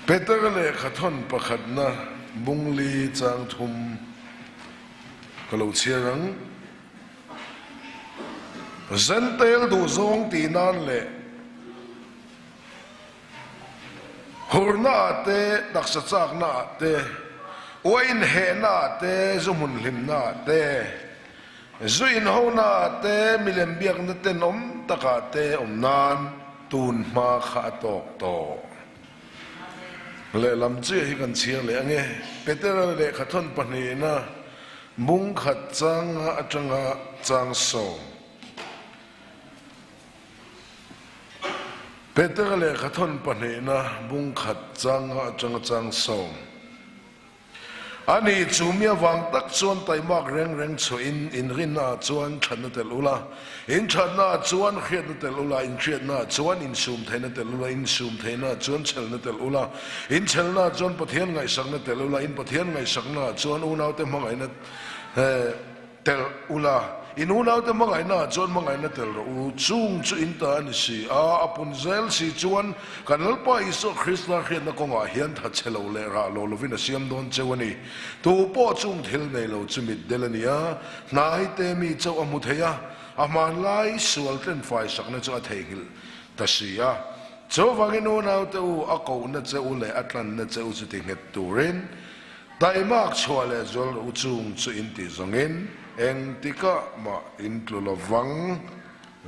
Peter le khathon pakhat na bungli chang thum kalau chiarang zentel du zong ti nan le hurna te daksa chak na te oin he na te zumun lim na te zuin ho na te milem biak na te nom taka te nan tun ma kha tok to le lam chi hi kan chiang le ange Peter le khathon pani na bung khat chang atanga chang so Peter le khathon pani na bung khat chang atanga chang so ani chumia wang tak chuan taimak reng chu in rin na chuan thana tel ula in thana chuan khiat na tel ula in khiat na chuan in sum theina tel ula in sum theina chuan chel na tel ula in chel na chuan pathian ngai sak na tel ula in pathian ngai sak na chuan unau te mangai na tel ula in unau te mangai na chuan mangai na tel u chung chu in ta ni si a apunzel si chuan kanal pa iso Krishna khiat na konga hian tha chelo le ra lo lovina siam don chewani tu po chung thil nei lo chumit delania nai te mi chaw amu theya aman lai sual ten fai sakna chu a theigil tasia chaw wangin unau te u ako na cheu le atlan na cheu chu ti nget turin taimak chwale zol u chung chu in ti zongin eng tika ma intlulavang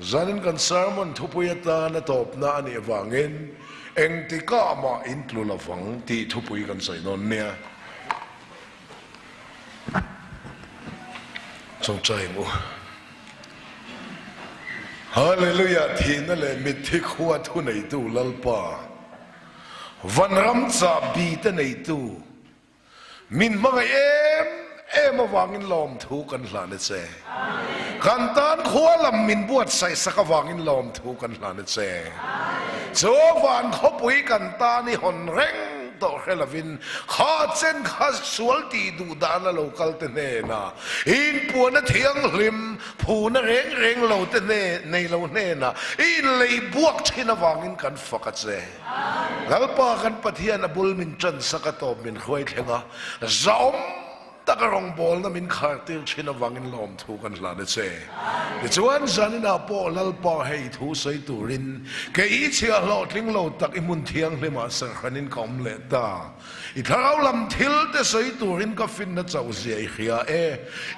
zanin kan sermon thupuyata na top na ani awangin eng tika ma intlulavang ti thupui kan sai non nia chong chai mo hallelujah thina le mithi khuwa thu nei tu lalpa vanram cha bi te nei tu min mangai em awangin lom thu kan hlane che kan tan khualam min buat sai sakawangin lom thu kan hlane che cho van khopui kan ta ni hon reng to helavin kha chen kha sual ti du dana local te ne na in pu na thiang hlim phu na reng lo te ne nei lo ne na in lei buak thina wangin kan faka che lalpa kan pathian abul min chan sakato min khoi thenga zaom takarong bol na min khartil china wangin lom thu kan hlane che chuan zanina po lalpa hei thu sei turin ke I chia lo tling lo tak imun thiang hlema sar khanin kom le ta I tharau lam thil te sei turin ka fin na chau zia khia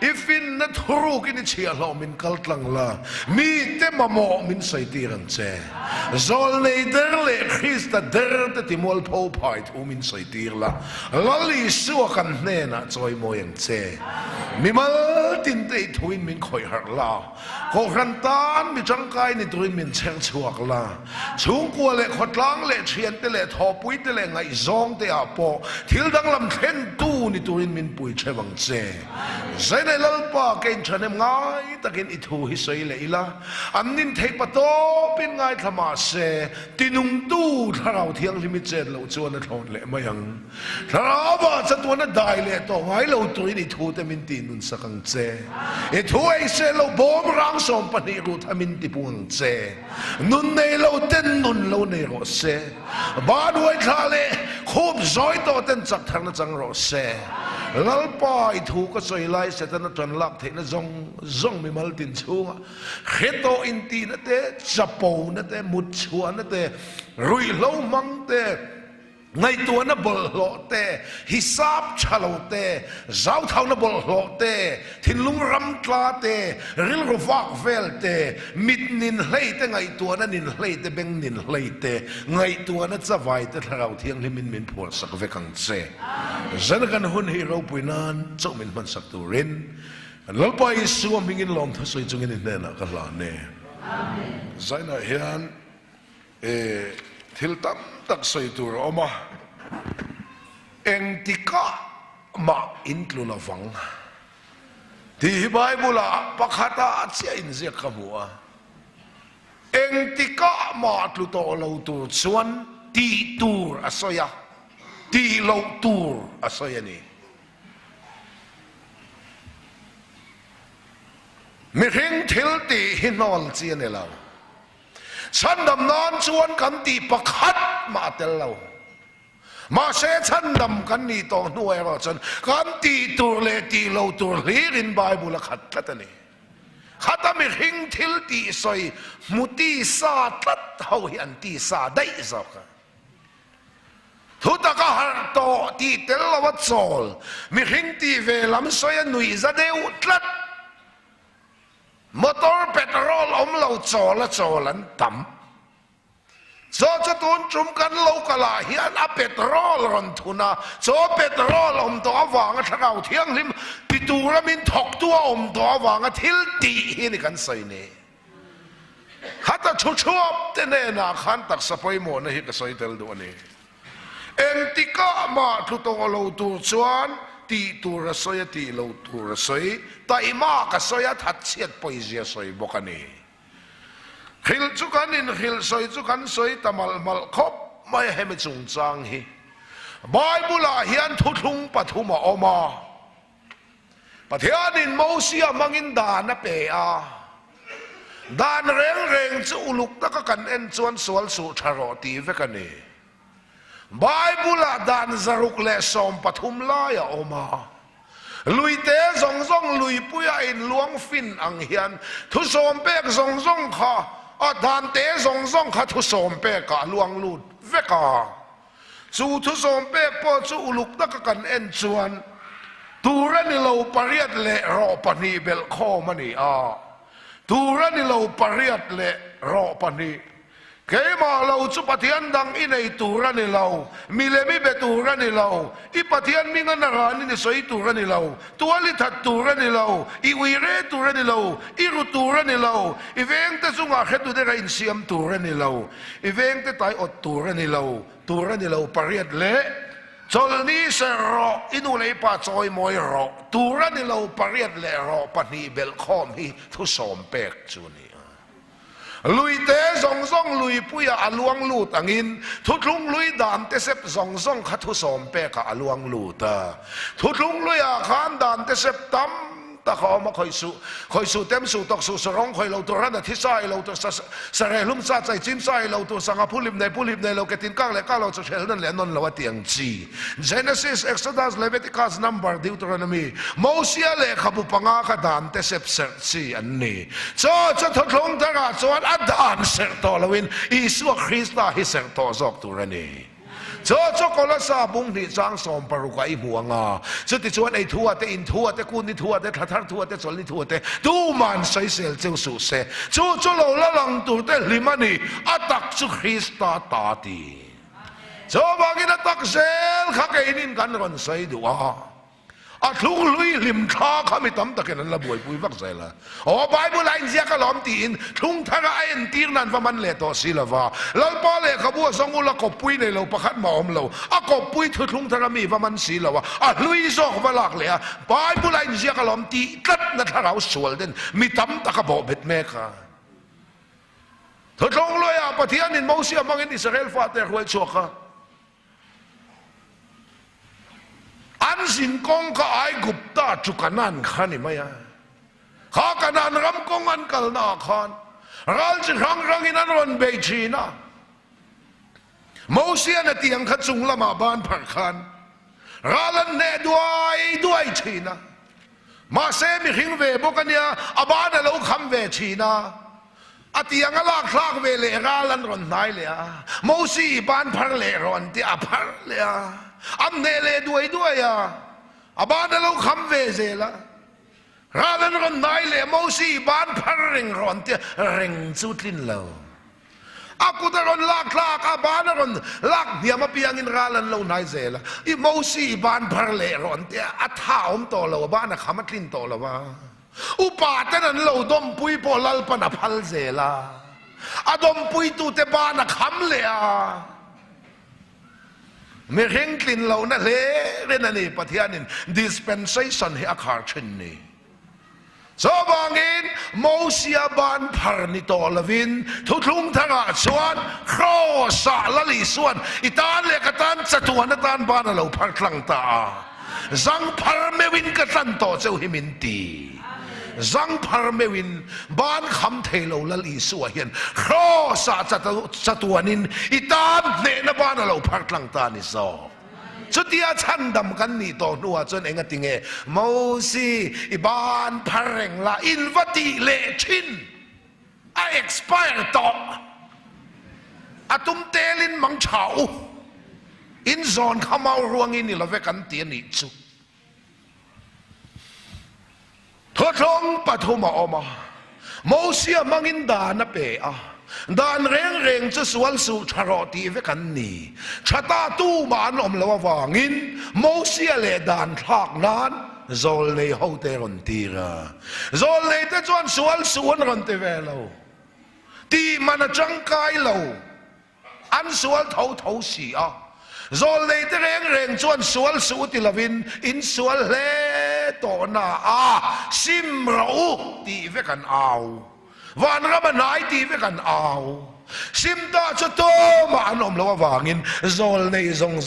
ifin na thuru kin chia lo min kaltlang la mi te mamo min sei tirang che zol nei der le Krista der te timol po pai thu min sei tir la lali su kan ne na choi mo yang che mi mal tin te thuin min khoi har la ko ran tan mi changkai ni tuin min cheng chuak la chung kwa le khotlang le thian te le thopui te le ngai zong te apo thil dang lam thlen tu ni tuin min pui chewang che zaine lalpa ken chanem ngai takin I thu hi sei le ila annin thei pato pin ngai thama se tinung tu tharau thiang limi chen lo chuan a thon le mayang tharawa chatuna dai le to ngai lo tuin I thu te min tin nun sakang che I thu ai se lo bom rang som pani ru thamin ti puang che nun nei lo ten nun lo nei ro se ba duai thale khop zoi to ten chak thang na chang ro se lalpa I thu ka soi lai se tan ton lak the na zong mi mal tin chunga kheto in ti na te chapo na te mut chua na te rui lo mang te ngay tua na bol lo te hisap chalo te zau thau na bol lo te thin lung ram tla te ril ro vak vel te mit nin hlei te ngay tua na nin hlei te beng nin hlei te ngay tua na chawai te tharau thiang limin min phur sak ve kang che zan kan hun hi ro puinan chau min man sak tu rin lalpa I suam mingin lom tha soi chungin in na ka la ne amen zaina hian thil tam tak soi tur oma eng tika ma intlulavang ti Bible pakhata chia in zia kamua eng tika ma tluto lo tur chuan ti tur asoya ti lo tur asoya ni mi hing thil ti hinol chi ne lo san dam nan chuan kan ti pakhat ma tel lo มาเสชันดำกันนี่ต่อหน่วยเราจนกันตีตัวเลตีเราตัวลีรินไบเบิลขัดละตันนี่ขัดมีหิงทิลตีสอยมุตีซาตัดเฮาอันตีซาได้สักทุตกะฮาร์โตตีเตลวัดโซลมีหิงตีเวลัมสอยนุยซาเดวตัดมอเตอร์เปโตรลเราโซละโซลันต่ำโซจะตุนจุ่มกันโลกลาเฮียนอเปโตรลรันทุนาโซเปโตรลตัววางถ้าเราเที่ยงลิมปิตูระมินถกตัวตัววางทิลตีเฮนี่กันใส่เน่ฮัตชุชวบเตเนนาขันตักสไปโมนะฮิกใส่เตลดูนี่เอ็นติกามาทุตงโลตูชวนตีตูระสอยตีโลตูระสอยแต่อีมากระสอยทัดเชียดปอยเสียสอยบกันนี่ฮิลจุกันนินฮิลสอยจุกันสอยตะมัลคบไม่ให้มันจุงจางฮีไบเบิลเฮียนทุลุงปฐุมออกมาปะเทียนินโมเสียมังอินดานเปียดานเร่งเร่งจะอุลุกตะกันเอ็นจวนสวลสุชารอตีเวกันนี่ไบเบิลดานจารุกเลสอมปฐุมลายออกมาลุยเตะซงลุยปุยอินหลวงฟินอังเฮียนทุสมเปกซงข้าดานเตะซงข้าทุสมเปกะหลวงลุดเวกาสู่ทุสมเปกพอสู่อุลุกตะกันเอ็นจวนตูรันิเราปริยัดเละรอปนีเบลข้อมันนี่ตูรันิเราปริยัดเละรอปนีเกี่ยมาเราจุปะเทียนดังอินไอตูรันิเรามีเลมิเบตูรันิเราอีปะเทียนมีเงินนารานินสวยตูรันิเราตัวลิทัดตูรันิเราอีวิเรตูรันิเราอีรุตูรันิเราอีเวงเตสุงาเขตุเดรันเซียมตูรันิเราอีเวงเตตายอดตูรันิเราปริยัดเละจนนี้เสรออินุเลยป้าจอยมอยรอตูรันิเราปริยัดเละรอปนีเบลคอมฮีทุสอมเปกจูนีลุยเตะซงลุยปุยอาลวงลูตังอินทุลุงลุยดานเตเซปซงขัดทุสอมเปกอาลวงลูตาทุลุงลุยอาขานดานเตเซปตั้มตะเขามาคอยสู้เต็มสู้ตกสู้สร้องคอยเราตัวรันที่ใส่เราตัวสระลุ่มซาใจจิ้มใส่เราตัวสังผู้ลิมในเราเกตินก้างเลยก้าเราจะเชลนั่นแหละนนเราว่าเตียงจี Genesis Exodus Leviticus Number Deuteronomy โมเสสเลยขบุปังอาขดานเตเซปเซซีอันนี้จะทดลองทางจวนอัดานเสรต่อละวินอิสุคริสต์ฮิเสรต่อจอกตัวนี้จ้ก็ละซาบุงที่จางสอมปรุกไอหัวงาสุดที่ชวนไอทัวเตอินทัวเตกุนนี่ทัวเตทัทักทัวเตสนนี่ทัวเตตูมันใส่เซลเจ้าสุเสจ้เราละลังตัวเตลิมันนี่อัตักสุคริสตาตาตีบางทีนัตักเซลข้าเกนินกันรันใส่ดูทุกลุยลิมท้าเขาไม่ตั้มตะเกียนละบวยปุยฟักใส่ละไบเบิลไลน์เสียก็ล้อมตีนทุ่งทางไอ้อันตีนั้นว่ามันเละต่อสิละว่าแล้วป้าเละขบวนสองอุลกบปุยในเราประคัดหมอมเรากบปุยทุ่งทางมีว่ามันสิละว่าลุยซอกว่าหลักเลยไบเบิลไลน์เสียก็ล้อมตีกัดนั่นถ้าเราสวลเด่นมีตั้มตะกบเบ็ดแม่ค่ะทุ่งเลยปะเทียนินโมเสสมังอิสราเอลฟาเตอร์ไว้ชัวค่ะอันสินกงก็ไอกุปตาจุกันนั่นขันนี่ไหมข้ากันนั่นรำกงอันกัลนาขันรัลจิรังอินันวันเบจีนะโมเสสเนี่ยเตียงขัดจุงละมาบ้านพักขันรัลเนด้วยชีนะมาเซมิหิงเวบุกันเนี่ยบ้านเราคำเวชีนะเตียงลากลากเวเลรัลรอนไหนเลยโมเสสบ้านพักเลรอนที่พักเลยอันเนเลด้วยบ้านเราคำเวเซละร้านนั้นไหนเลยโมซีบ้านพังเร่งร้อนเตี้ยเร่งสุดลิ้นเรากูจะร้อนลากบ้านร้อนลากเดียมาเปียงินร้านเราไหนเซละอีโมซีบ้านพังเล่ร้อนเตี้ยท้าอมโตเราบ้านขมัดลิ้นโตเราว่าอุปาเตนั้นเราดมปุยพอลัลปนับพัลเซละดมปุยตูเตบ้านขำเลยไม่เร่งกลิ่นเรานั่นเลยเรื่องนี้ปะเทียนิน dispensation ให้อาคาร์ชินนี่บางอินโมเสสบานพาร์นิโตลวินทุกลุงทั้งส่วนข้อสาลลิส่วนอิตานเล็กตานจัตุวนตานบ้านเราพักหลังตาจังพาร์เมวินกตันโตเจ้าหิมินตีจังพาร์เมวินบ้านคำเทโลลลิส่วนเห็นข้อสาจัตุวนินอิตานเนนบ้านเราพักหลังตานิโซ สุดที่ฉันดำกันนี่ต่อหนัวจนเองติงโมซีอิบานพารงละอินวัติเลชินexpire ต่อตุ้มเตลินมังเฉาอินซอนขมาวรวงอินนี่เราเวกันเตียนิจุทดลองปฐมอมาโมเสียมังอินดานเปะดานเร่งจะสวลสู่ชารอตีเวกันนี่ชะตาตู้บานอมละวางินโมเสียเลดานทากนั้นโซเลเฮาเตรอนตีระโซเลเตจวนสวลส่วนรอนเตเวลาตีมันจังกายเราอันสวลเท่าสีโซเลเตเร่งจวนสวลสู่ติลวินอินสวลเลโตนาซิมเราตีเวกันเอาวันรับมันไหนตีเวกันเอาซิมตาจะโตมาอันอมละวางินโซเล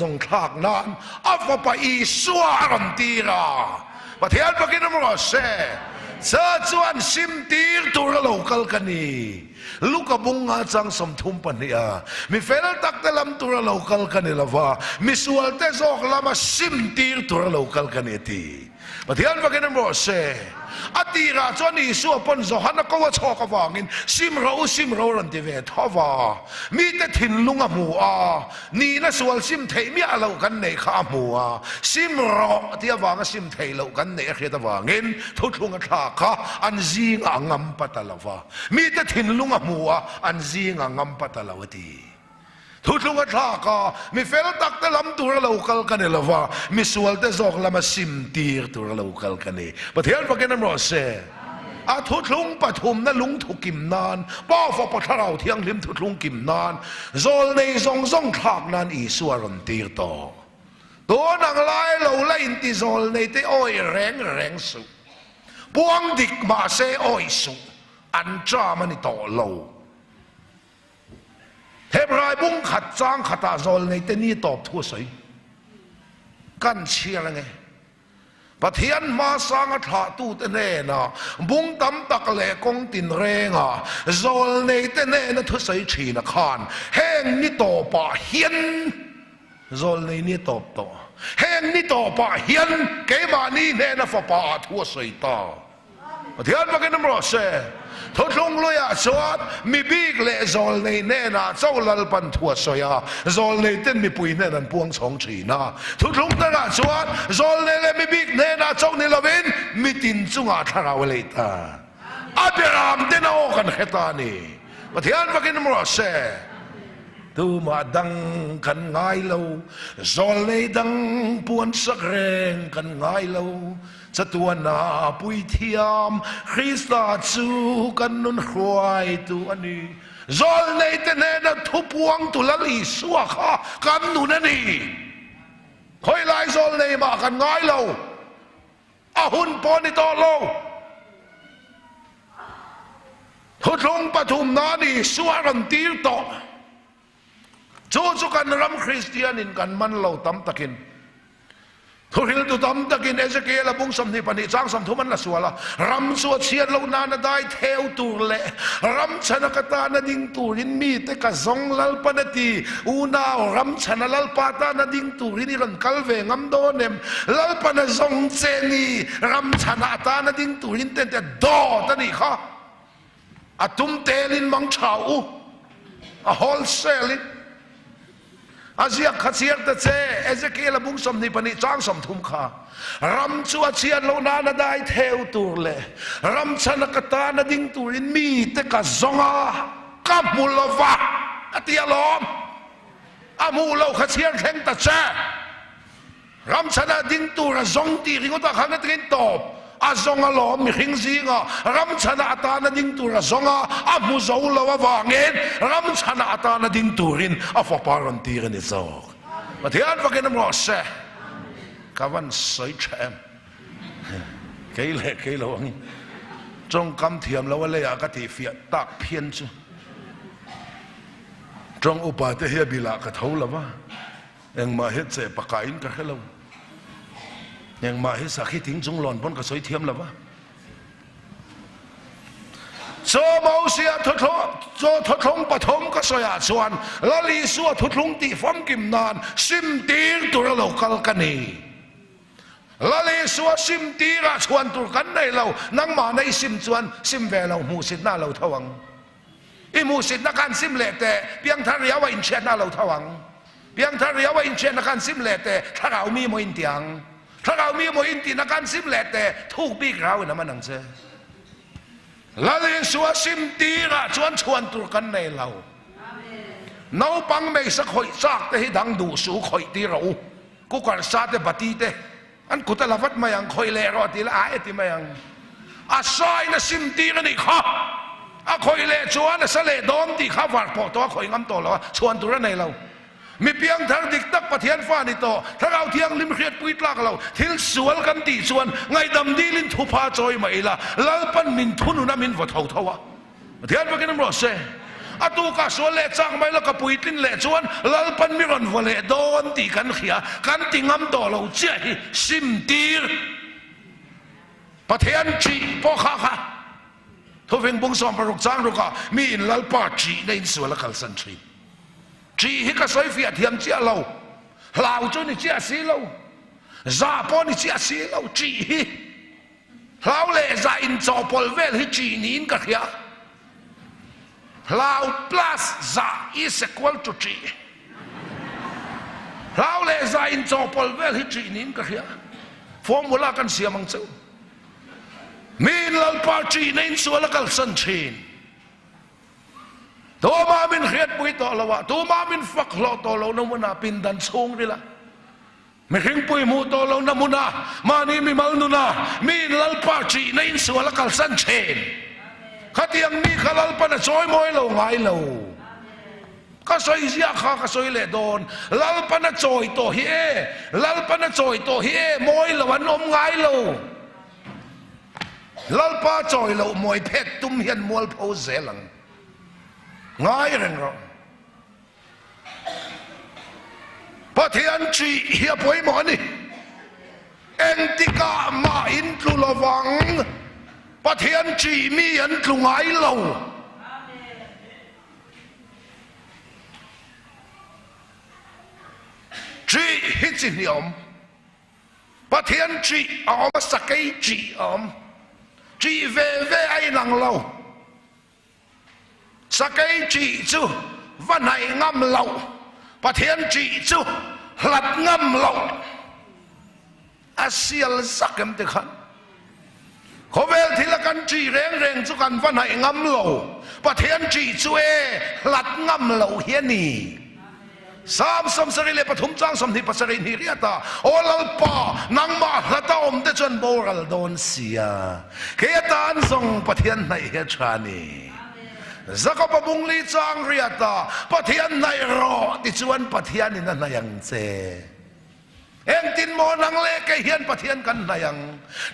ซงคลากนั้นอัฟปะอีสวารันตีระประเทศปากีสถานเราเซ่เจ้าจวนซิมตีร์ตัวเราคัลกันนี่ลูกบุงอาจังสมทุมปันนี่มีเฟลตักเตลัมตัวเราคัลกันนี่ละว่ามีส่วนเตจอกลามาซิมตีร์ตัวเราคัลกันนี่ทีประเทศปากีสถานเราเซ่อดีราจวนอิสุปนจหันก็ว่าชอกวางินซิมเรารันติเวทฮาวามีแต่ถิ่นลุงมัวนี่นะส่วนซิมเทมีอะไรกันในข้ามัวซิมเราที่วางซิมเทเรากันในเขตวางินทุกลุงทากะอันซีงงามปัตตลาวามีแต่ถิ่นลุงมัวอันซีงงามปัตตลาวตีทุกลุงทากะมีเฟลตักเตลัมตัวเราคัลกันเอลวามีส่วนเตจอกลามาซิมตีร์ตัวเราคัลกันเอประเทศปากีสถานเราเซ่ทุกลุงปฐุมนั่นลุงถูกกิมนานป้าฟอปทเราเที่ยงลิมทุกลุงกิมนานโซลในซงทากนั้นอีส่วนตีร์ต่อตัวนางลายเราไล่อินติโซลในเตอ้อยแรงสุปวงดิกมาเซอ้อยสุอันจ้ามันต่อเราเฮบรายบุ้งขัดจ้างขัดตาโซลในเตนี่ตอบทั่วใสกันเชียร์ไงปะเทียนมาสร้างถาตู้เตเน่นะบุ้งตำตักแหลกงตินเรงโซลในเตเน่นะทั่วใสชีนักขานแห้งนี่ต่อป่าเฮียนโซลในนี่ตอบต่อแห้งนี่ต่อป่าเฮียนเกมานี่เน่นะฝ่าป่าทั่วใสตาปะเทียนมากันน้ำรอเซ่ทุกลงเลยสวัสดมีบีกเละโซลในเน่นะเจ้าลัลปันทัวสอยโซลในเต้นมีปุยเน่นันพวงสองชีนะทุกลงนะสวัสดโซลในเล่มีบีกเน่นะเจ้านิลวินมีตินจุงอาทาราวเลตาอับรามเดนเอากันเขตานีประเทศปากีสถานเราเซ่ตูมาดังกันง่ายเราโซลในดังปวนสักแรงกันง่ายเราจะตัวนาปุยเทียมคริสต์จูกันนุนควายตัวนี้โซลในเตเนนทุบวงตุลลีสัวข้ากันนุนนี่คอยไล่โซลในมากันง่ายเราหุ่นปอนิตอเราทุกงปฐุมนานีสวรันตีร์ต่อจูกันรำคริสเตียนินกันมันเราตั้มตะกินทุกทีเราตั้มตะกินเอเซเกลบุ้งสมนิปนิจ้างสมทุมันละสัวละรำสัวเชียร์เรานานได้เทวตูเละรำชนะกตานดิ่งตูรินมีแต่กะซงลัลปนตีอูนาวรำชนะลัลปาตานดิ่งตูรินิรันกัลเวงมโดเนมลัลปนซงเจนีรำชนะตานดิ่งตูรินเต็นแต่ดอตันนี่ค่ะตุ้มเตลินมังชาวฮอลเซลินอาเซียขัดเสียแต่เจเอเซเกลบุ้งสมนิปนิจ้างสมทุมขารำชัวเชียนโลนานาได้เทวตูเล่รำชนกตานดิ่งตูรินมีแต่กะซงกับมุลวะอติยาลอมอามูลขัดเชียนแข่งแต่เจรำชนะดิ่งตูระซงตีริงก็ตะขังกันตอบอาซงอลอมมีหิงซิงรำชนะตานดิ่งตูระซงอามูโซลวะวางเงินรำชนะตานดิ่งตูรินอาฟปารันตีกันนี่ซอกมาเทียนฟังกันน้ำรอเซ่กวันสวยแชมเกยเล่เกยหลวงจงกำเทียมแล้วว่าเลยอากาศเฟียตักเพียนจูจงอุปาเตเฮียบิลากระเท่าละวะยังมาเฮ็ดเสปากอินกันแค่เรายังมาให้สักให้ถึงจงหลอนพ้นกับสวยเทียมละวะ โซเมาเสียทุทงปฐมก็สยาชวนลลีสัวทุทงตีฟอมกิมนานซิมตีร์ตัวเราคัลกันนี่ลลีสัวซิมตีร์ชวนตัวกันในเรานั่งมาในซิมชวนซิมเวลเราหูสิทธิ์น่าเราทวังอีมูสิทธิ์นักการซิมเล่แต่เพียงท่าเรียกว่าอินเชียน่าเราทวังเพียงท่าเรียกว่าอินเชียนักการซิมเล่แต่ถ้าเรามีโมอินเตียงถ้าเรามีโมอินตีนักการซิมเล่แต่ทุกปีเราเนี่ยมันนั่งเจอละเลงสัวซิมตีระชวนตัวกันในเราน้าปังไม่สักคอยซักแต่ให้ดังดูสูคอยตีเรากูก่อนซาเตปฏิเตอันกูตะลาวัดมายังคอยเล่รอตีละไอ้ตีมายังอาศัยนะซิมตีกันนี่ข้าอาคอยเล่ชวนนะสเลดอมตีข้าฝากพอตัวคอยงำตัวเราชวนตัวในเรามีเพียงทางดิกตักปะเทียนฟ้านี่โตถ้าเราเที่ยงลิมเขียดปุยตลากเราทิ้งสวนกันตีสวนไงดำดีลินทุพาจอยมาอีละลัลปันมินทุนุนามินวัดเท่าเท่าวะเทียนว่ากันน้ำรอเสอตูกาสวนเละจังไม่ละกับปุยลินเละสวนลัลปันมิรันวะเละโดนตีกันเขียกันตีงำตัวเราเจ้าซิมตีร์ปะเทียนจีพ่อข้าค่ะทุกเวงบุ้งสอมปรุกจังรุกะมีอินลัลปาจีในอินสวนละกัลสันทรีจีฮิกะสอยฟิอาเทียมเจ้าเราลาวจุนี่เจ้าสีเราซาปอนี่เจ้าสีเราจีฮิลาวเล่ซาอินจอปอลเวลฮิจีนินกะเขียลาว plus ซา is equal to จีลาวเล่ซาอินจอปอลเวลฮิจีนินกะเขียฟอร์มูลากันเสียมังเจ้ามีนลัลปาจีในอินส่วนละกัลสันชีนตัวมาบินเขียดปุยต่อละวะตัวมาบินฝักหล่อต่อเราน้ำมันปินดันสูงดีละไม่ขิงปุยมูต่อเราน้ำมันมานี่มีมัลนุนามีลัลปาจีในอินส่วนละกัลสันเชนขัดยังนี่ขลัลปนจอยมวยเราไงเราก็สอยเสียข้าก็สอยเล่โดนลัลปนจอยตัวเฮลัลปนจอยตัวเฮมวยเราวันอมไงเราลัลปาจอยเรามวยเพชรตุ้มเฮียนมวลโพเซลังง่ายเรื่องเราปะเทียนจีเฮียป่วยหมอนี่เอ็นติกามาอินทลุละวังปะเทียนจีมีอันทลุงไงเราจีฮิจินิอมปะเทียนจีออมสักไอจีอมจีเวไอหนังเราสักไอจีจูวันไหนงำเราปะเทียนจีจูหลัดงำเราอาเซียนสักกันเด็กขันเขาเวลที่ละกันจีเร่งจุกันวันไหนงำเราปะเทียนจีจูหลัดงำเราเฮียนี่สามสมสริเลปฐุมจังสมนิปัสรินิริยตาโอลลปานังมาละตาอมเดจนโบรัลโดนเสียเกียตานทรงปะเทียนในเฮชานีสักปะบุงลีจังเรียตาปะเทียนในรอติจวนปะเทียนนี่นั่นนายังเจเอ็งตินโมนังเล่แกเฮียนปะเทียนกันนายัง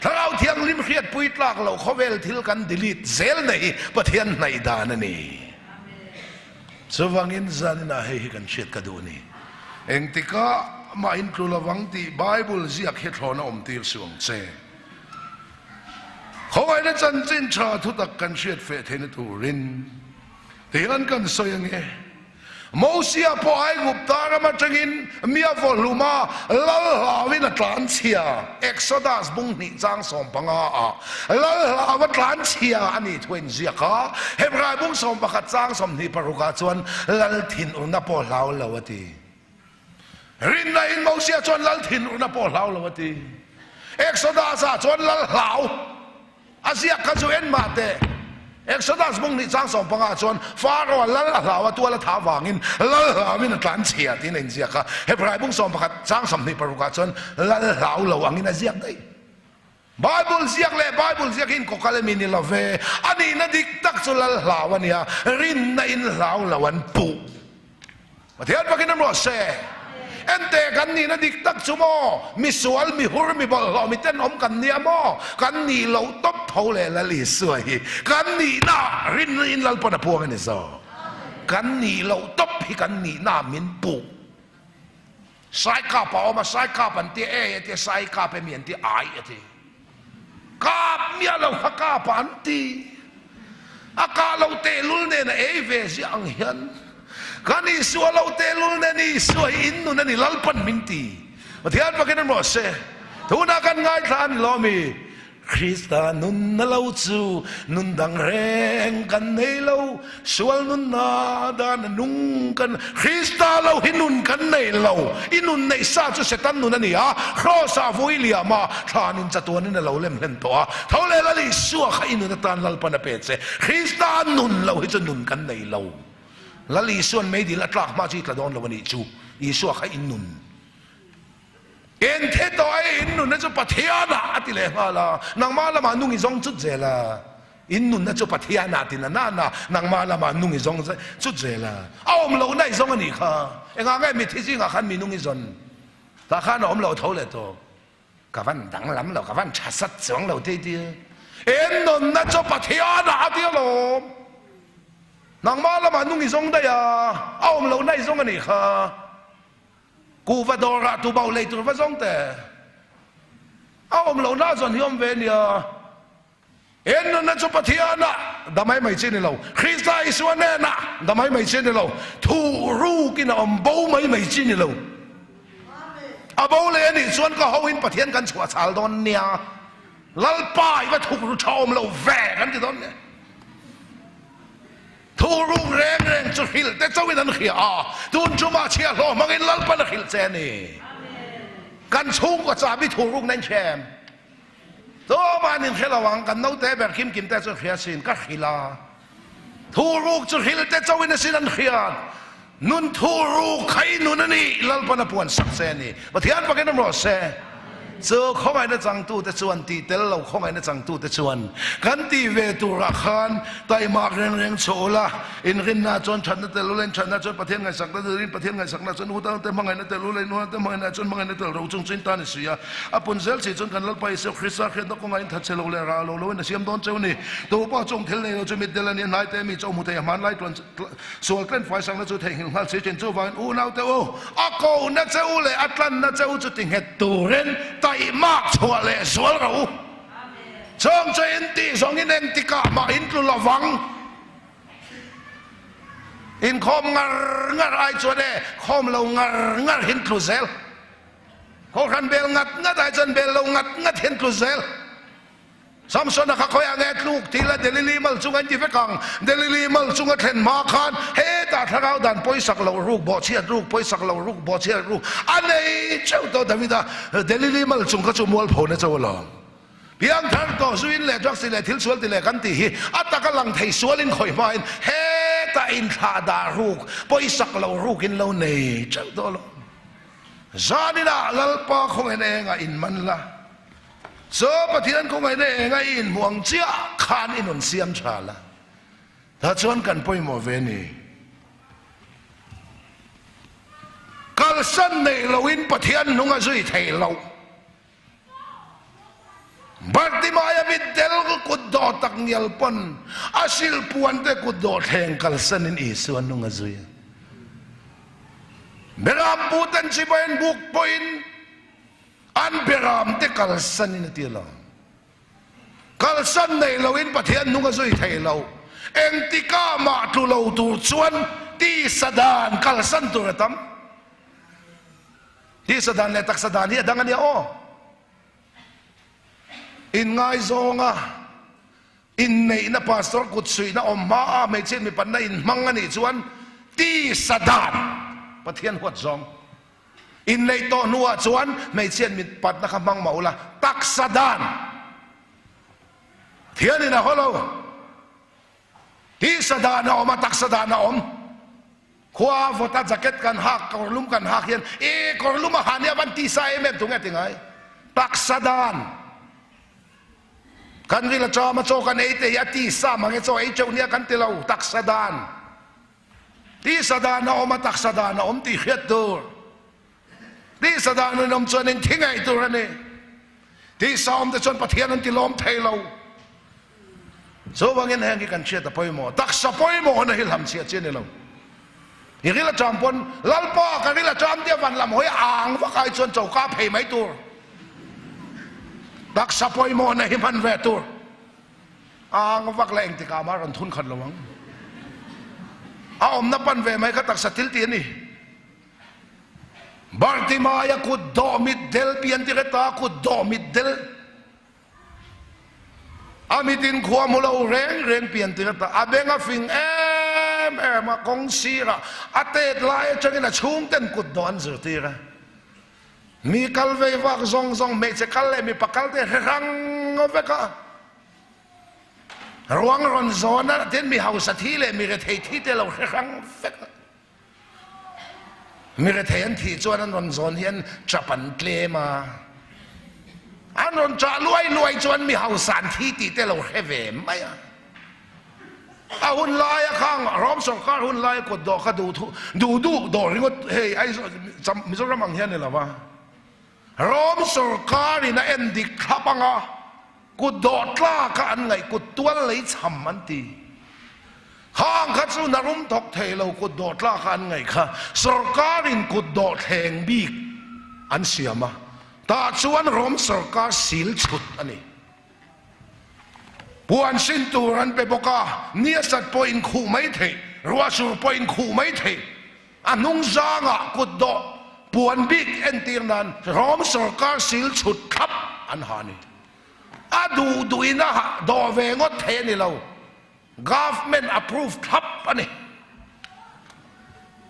ถ้าเราเทียงลิมเขียดปุยตลากเราเขาเวลทิลกันดิลิตเซลในปะเทียนในดานนี่สว่างอินซานี่น่าให้กันเชียดกระดูนี่เอ็งติกะมาอินครูละวังที่ไบเบิลเสียกเฮทรอนอมตีสวงเจเขาไอ้นั่นจันจินชาทุตักกันเชียดเฟเทนตูรินที่อันกันสวยงโมเสียพอไอ้กุบตาระมาจังอินมีอวอลูมาลลลาวินตลานเชียเอ็กโซดัสบุงนิจังสมปังอาลลลาวินตลานเชียอันนี้ทเวนเสียค่ะเฮบรายบุงสมปักจังสมนิปรุกาจวนลลทินอุณปอลาวลาวตีรินในอินโมเสียจวนลลทินอุณปอลาวลาวตีเอ็กโซดัสจวนลลลาวอาเซียกัจจุเอ็นมาเตเอ็กซ์ดัสบุงนิจังสองปังอาจวนฟาโรห์ละละลาวตัวละท้าวางินละลาวินตลานเชียที่ในเซียค่ะเฮบรายบุงสองปังจังสมนิปรุกาจวนละลาวละวังอินอาเซียได้ไบเบิลเซียกเลยไบเบิลเซียกินก็กาเลมินิลาเวอันนี้นัดิกตักสุละลาวันเนี่ยรินในอินลาวละวันปูมาเทียนปากินน้ำรอเซเอ็นเตกันนี่นะดิกตักซูโมมีสวลมีฮุรมีบอลเรามีเต้นอมกันเนี่ยโมกันนี่เราตบเท่าเลยละลิสวยกันนี่น่ารินอินลัลปนพวงกันนี่ซอกันนี่เราตบให้กันนี่น่ามินปูสายกาปเอามาสายกาปันเตเอเตสายกาไปเมียนเตไอเตกาบเมียเราฮักกาปันตี akalo telul ne na eve si ang hian kani sualo telul ne ni suai innu na ni lalpan minti mathian pakinan mo se tuna kan ngai than lomi Krista nun na lau chu nun dang reng kan nei lau sual nun na dan nung kan Krista lau hinun kan nei lau inun nei sa chu setan nun ani a khosa voilia ma thanin chatuan na lau lem len to a thole la li suwa kha inun tan lal pan pe che Krista nun lau hi chu nun kan nei lau la li suan mei di la tlak ma chi tla don lo ni chu i suwa kha inun en thế tôi in nun na cho pathiana atile mala nang mala ma nung izong chút zela in nun na cho pathiana tin na nang mala ma nung izong chút zela om lo nai zong ani kha enga ngai mi thi ji nga khan mi nung izon ta khan om lo thau le to ka van dang lam lo ka van cha sat zong lo te ti en nun na cho pathiana atile lo nang mala ma nung izong da ya om lo nai zong ani khaกูว่าดอระตูเบาเลยตัวว่าซ่องแต่เอาอมเหล่าน่าสนที่อมเวียนเนี่ยเอ็นนั่นจะปะเทียนะดำไม่เช่นเราคริสต์ไอส่วนเนี่ยนะดำไม่เช่นเราทูรู้กินอมเบาไม่เช่นเราอาเบาเลยนี่ส่วนก็เขาอินปะเทียนกันชัวสาลดอนเนี่ยลัลป้ายว่าถูกรู้ชมเราแฝงกันที่ตอนเนี่ยทูรุงแรงจุดหิลแต่เจ้าวินันขี้อาตุนจุมาเชียร์โลมังอินลัลปันหิลเจนี่กันชุ่มก็จะมีทูรุงนั่นแชมตัวมันอินเขลวังกันนู้แต่แบบคิมกินแต่จุดขี้สินก็ขี้ลาทูรุงจุดหิลแต่เจ้าวินันสินันขี้อานุนทูรุงใครนุนนี่ลัลปันปวนสักเซนี่มาเทียนปากกันน้ำรอเซเจอข้องไอ้นั่นจังตู้แต่ชวนตีเตลเราข้องไอ้นั่นจังตู้แต่ชวนกันตีเวตุรักขันไต่มากเร่งโชละอินรินนาจนฉันนั่นแต่รู้เล่นฉันนั่นจนประเทศไงสักนั่นรินประเทศไงสักนั่นจนหูตั้งแต่มังไงนั่นแต่รู้เล่นหัวแต่มังไงนั่นจนมังไงนั่นแต่เราจงจินตานิสียอปุนเซลสิจนกันลัลไปเสียคริสต์เขียนต้องข้องไอ้ทัดเชลเลราโลเวนเสียมโดนเจ้านี่ตัวป้าจงเทลเนี่ยเราจะมีเดลเนี่ยนายแต่มีเจ้ามุทัยมันไล่ตวนส่วนเล่นไฟสังนั่นจะเทหินหันเสียเจนเจ้าวันอูน่าแต่โอ้อาโกนั่นเจ้าเลยอัตลันนั่นเจ้าจะติงเหตุตัวเรนไต่มากชัวเลยสวลเราช่องใจอินตีสองอินเองติกามาอินตุลวังอินคอมงัดไอชัวเดคอมเรางัดหินตุเซลเขาคันเบลงัดไอจันเบลเรางัดหินตุเซลซัมซอนนะครับเขาอยากเงินลูกทีละเดลิลีมัลจุงอันที่เฟกังเดลิลีมัลจุงอันเทนมาคันเฮตาถ้าเราดันปอยสักเราลูกบ่เชียลูกปอยสักเราลูกบ่เชียลูกอันนี้เจ้าตัวดาวิดาเดลิลีมัลจุงก็จะมัวผลนะเจ้าหลงเพียงท่านก็สุวินเล่จักสิเล่ทิลสวลติเล่กันตีอัตตะกำลังไทยสวลินคอยมาเฮตาอินทาดาลูกปอยสักเราลูกอินเราเนยเจ้าตัวหลงจานิละลัลปะคงเองอินมันละโซปะเทียนคงไงได้เองไงอินห่วงเจ้าขานอินนเสียมชาละถ้าชวนกันไปหมอเวนีกัลสันในเราอินปะเทียนนุ่งจุยไทยเราบัดที่มายามิดเดลกุดดอตักเนียลปนอาศิลปวนเตกุดดอแทงกัลสันอินอิสวนนุ่งจุยเบรามปูตันชิบะอินบุกปอินอันเบรามเตกัลสันนี่ตีเรากัลสันในเราอินประเทศนุ่งจุยไทยเราเอ็งติกามาตุเราตูชวนตีสดานกัลสันตัวตั้มตีสดานเลยตักสดานนี่ดังอันนี้อ๋ออินไงซองอ่ะอินในนับพาสตร์กุศลนะอมมาไม่เช่นมีปัญหาอินมังอันนี้ชวนตีสดานประเทศหัวซองอินในตัวนัวชวนไม่เช่นมีปัดนะครับมังเมาละตักสดานเทียนนี่นะฮัลโหลที่สดานออกมาตักสดานอมขวาฟตัดแจ็คเก็ตกันหักกอลุ่มกันหักเย็นกอลุ่มหันเนี่ยวันที่ใส่เม็ดตรงนี้ยังไงตักสดานกันวิลจอมาโจกันเตยที่สามังโจเจ้าเนี่ยกันที่เราตักสดานที่สดานออกมาตักสดานอมที่เขียดตัวที่สดานนมชวนเองทิ้งไอ้ตัวนี้ที่ซ้อมแต่ชนประเทศนั้นที่ล้อมไทยเราโซวังเงินแห่งกันเชียร์ตะปอยหมอตักสะปอยหมอนะฮิลฮัมเชียร์เชียร์นี่เราอย่างนี้ละจอมพลลัลปอกันนี่ละจอมเดียวันลำหอยอ่างว่าใครชวนเจ้าก้าเพย์ไม่ตัวตักสะปอยหมอนะฮิมันแวตัว vak la eng ti ka ma ron thun khat lawang om na pan ve mai kha tak satil ti ni Bartimaya ku do mit del pian ti ta ku do mit del amitin khuam lo reng pian ti ta abenga fing ma kong sira atet lai changina chung ten ku don zur ti ra mi kal ve vak zong me che kal le mi pakal te rang oveka ruang ron zona ten mi hausa thi le mi re thei thi te lo rang veka mi re thei an thi chuan an ron zon hian chapan tle ma an ron cha luai chuan mi hausan thi ti te lo heve mai a hun lai khang rom song kar hun lai ko do kha du do ringot hey ai mi zo ramang hian ne lawa rom song kar ina endi khapanga ku do tla ka an ngai ku tual lei cham an ti hang kha chu na rum thok thei lo ku do tla ka an ngai kha sarkarin ku do theng bi an siama ta chuan rom sarkar sil chut ani puan sin turan pe boka nia sat point khu mai the ruwa sur point khu mai the anung zanga ku do puan big entir nan rom sarkar sil chut khap an hani adu ina do ve ngot the ni lo government approved khap ani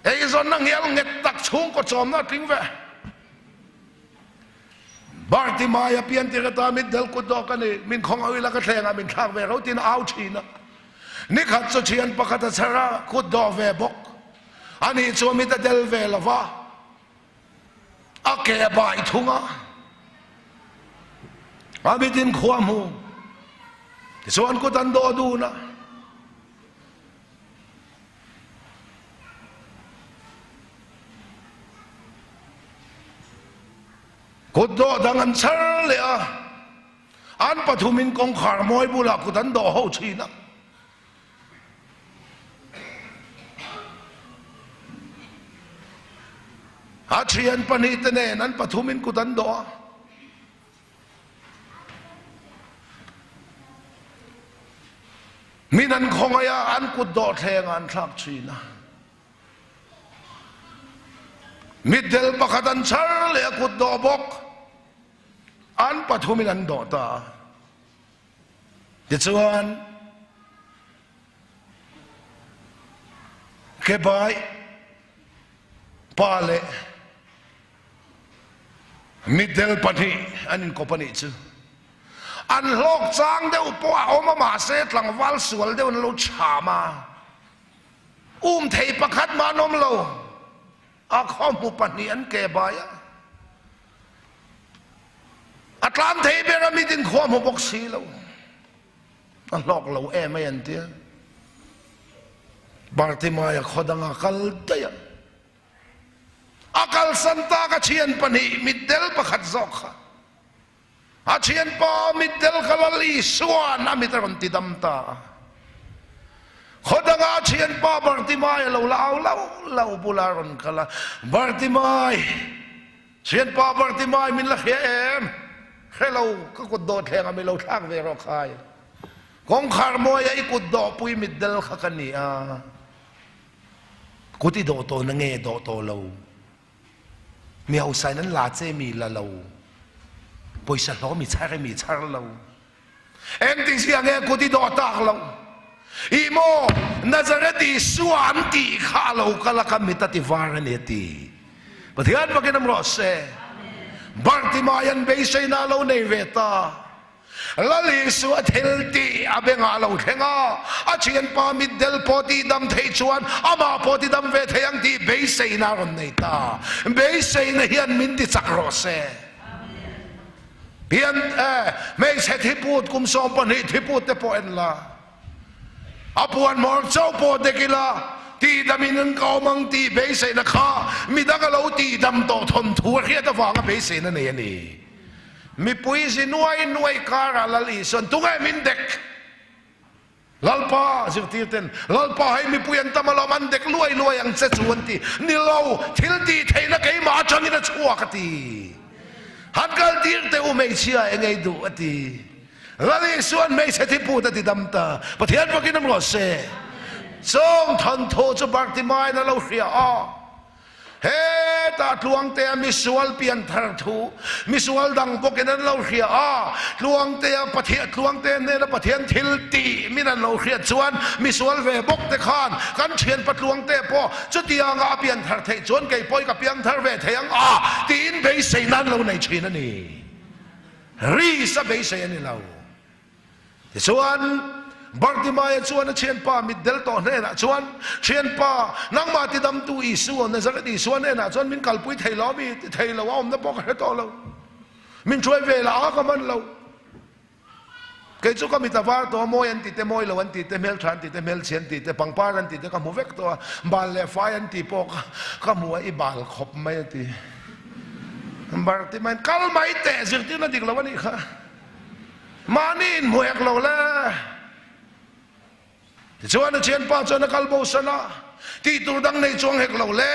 ei zon nang yel nget tak chung ko chom na ting ve Bartimaya pian ti ta mit del ku do ka ni min khong awi la ka thlenga min thak ve ro tin au thina ni khat cho chian pakata chara ku do ve bok ani chu mi ta del ve lova a ke bai thunga abitin khuam hu chuan ku tan do du na ku do dangan char le a an pathumin kong khar moi bula ku tan do ho china a thian pani te ne nan pathumin ku tan do minan khongaya an ku do theng an thak china middel pakatan char le ku do bok an pathumin an do ta chuan ke bai pale middel pani anin kopani chu an lok chang deuh po oma ma se tlang wal sual deuh lo chama thei pakhat ma nom lo a khomu pani an ke baya atlam thei bera midin khomu bok si lo an lok lo mai an tia Bartimaya khodanga kal daya akal santa ka chian pani middel pakhat zokha a chian pa middel kalali suan amitaron tidamta khodanga chian pa Bartimaya lo lau bularon kala Bartimay chian pa Bartimay min la khem hello ka ko do theng ami lo thak ve ro khai kong khar mo ya ikut do pui middel khakani a kuti do to na nge do to lo mi au sai nan la che mi la lo poi sa lo mi char lo em ting sia nge kuti do tak lo imo nazareti suan ti kha lo kala ka mitati varan eti pathian pakinam rose Bartimayan be say na lo nei veta lali su athelti abenga lo thenga achian pa middel poti dam thei chuan ama poti dam ve theyang ti be say na ron nei ta be say na hian min ti chakrose pian me se thiput kum som pan hi thiput te po en la apuan mor chau po de kila ti damin kau mang ti be say na kha mi da ka lo ti dam to thon thu khia ta wanga be say na nei ni mi pui si nuai kara lali son tungai min dek lalpa zirtirten lalpa hai mi puyan tamalo man dek luai ang se chuan ti nilo thil ti theina kei ma chani na chua ka ti hankal tir te u mei chia engai du ati แล้วนี่ส่วนไม่ใช่ที่พูดแต่ที่ดำตาประเทศพวกนี้น้ำรอเซ่ทรงทันโทจะบาร์ติมายนั่นเราเรียอ้อเฮ้ตาลวงเตะมิสวลเปลี่ยนทางทูมิสวลดังพวกนั้นเราเรียอ้อลวงเตะประเทศลวงเตะเนี่ยประเทศทิลตีมินั่นเราเรียชวนมิสวลเวบกเตะขานกันเชียนปัดลวงเตะพอจุดที่ยังอาเปลี่ยนทางเทจวนไก่ปอยกับเปลี่ยนทางเวทยังตีนเบสนั่นเราในชีนั่นนี่รีสเบสนี่เราส่วนบาร์ติมายชวนเชียนป้ามิดเดลตอนเนี่ยนะชวนเชียนป้านังมาติดำตูอีส่วนในสักทีส่วนเนี่ยนะชวนมินกัลปุยไทยล้อมีไทยล้อว่าอมนับปอกให้ต่อเรามินช่วยเวลาก็มันเราเกิดจุกมิตรวาตัวมวยอันติดเตมวยเราอันติดเตมลชันติดเตมลเชียนติดเตปังปารันติดเตกัมูเวกตัวบาลเลฟอันติดปอกกัมูไอบาลขบไม่ติบาร์ติมายกัลไม่เตะสิ่งที่นั่นดิกเราวันนี้ค่ะมานี่มวยเราละชวนเชียนป้าชวนกัลโบสนะที่ตัวดังในช่วงเฮกเราเล่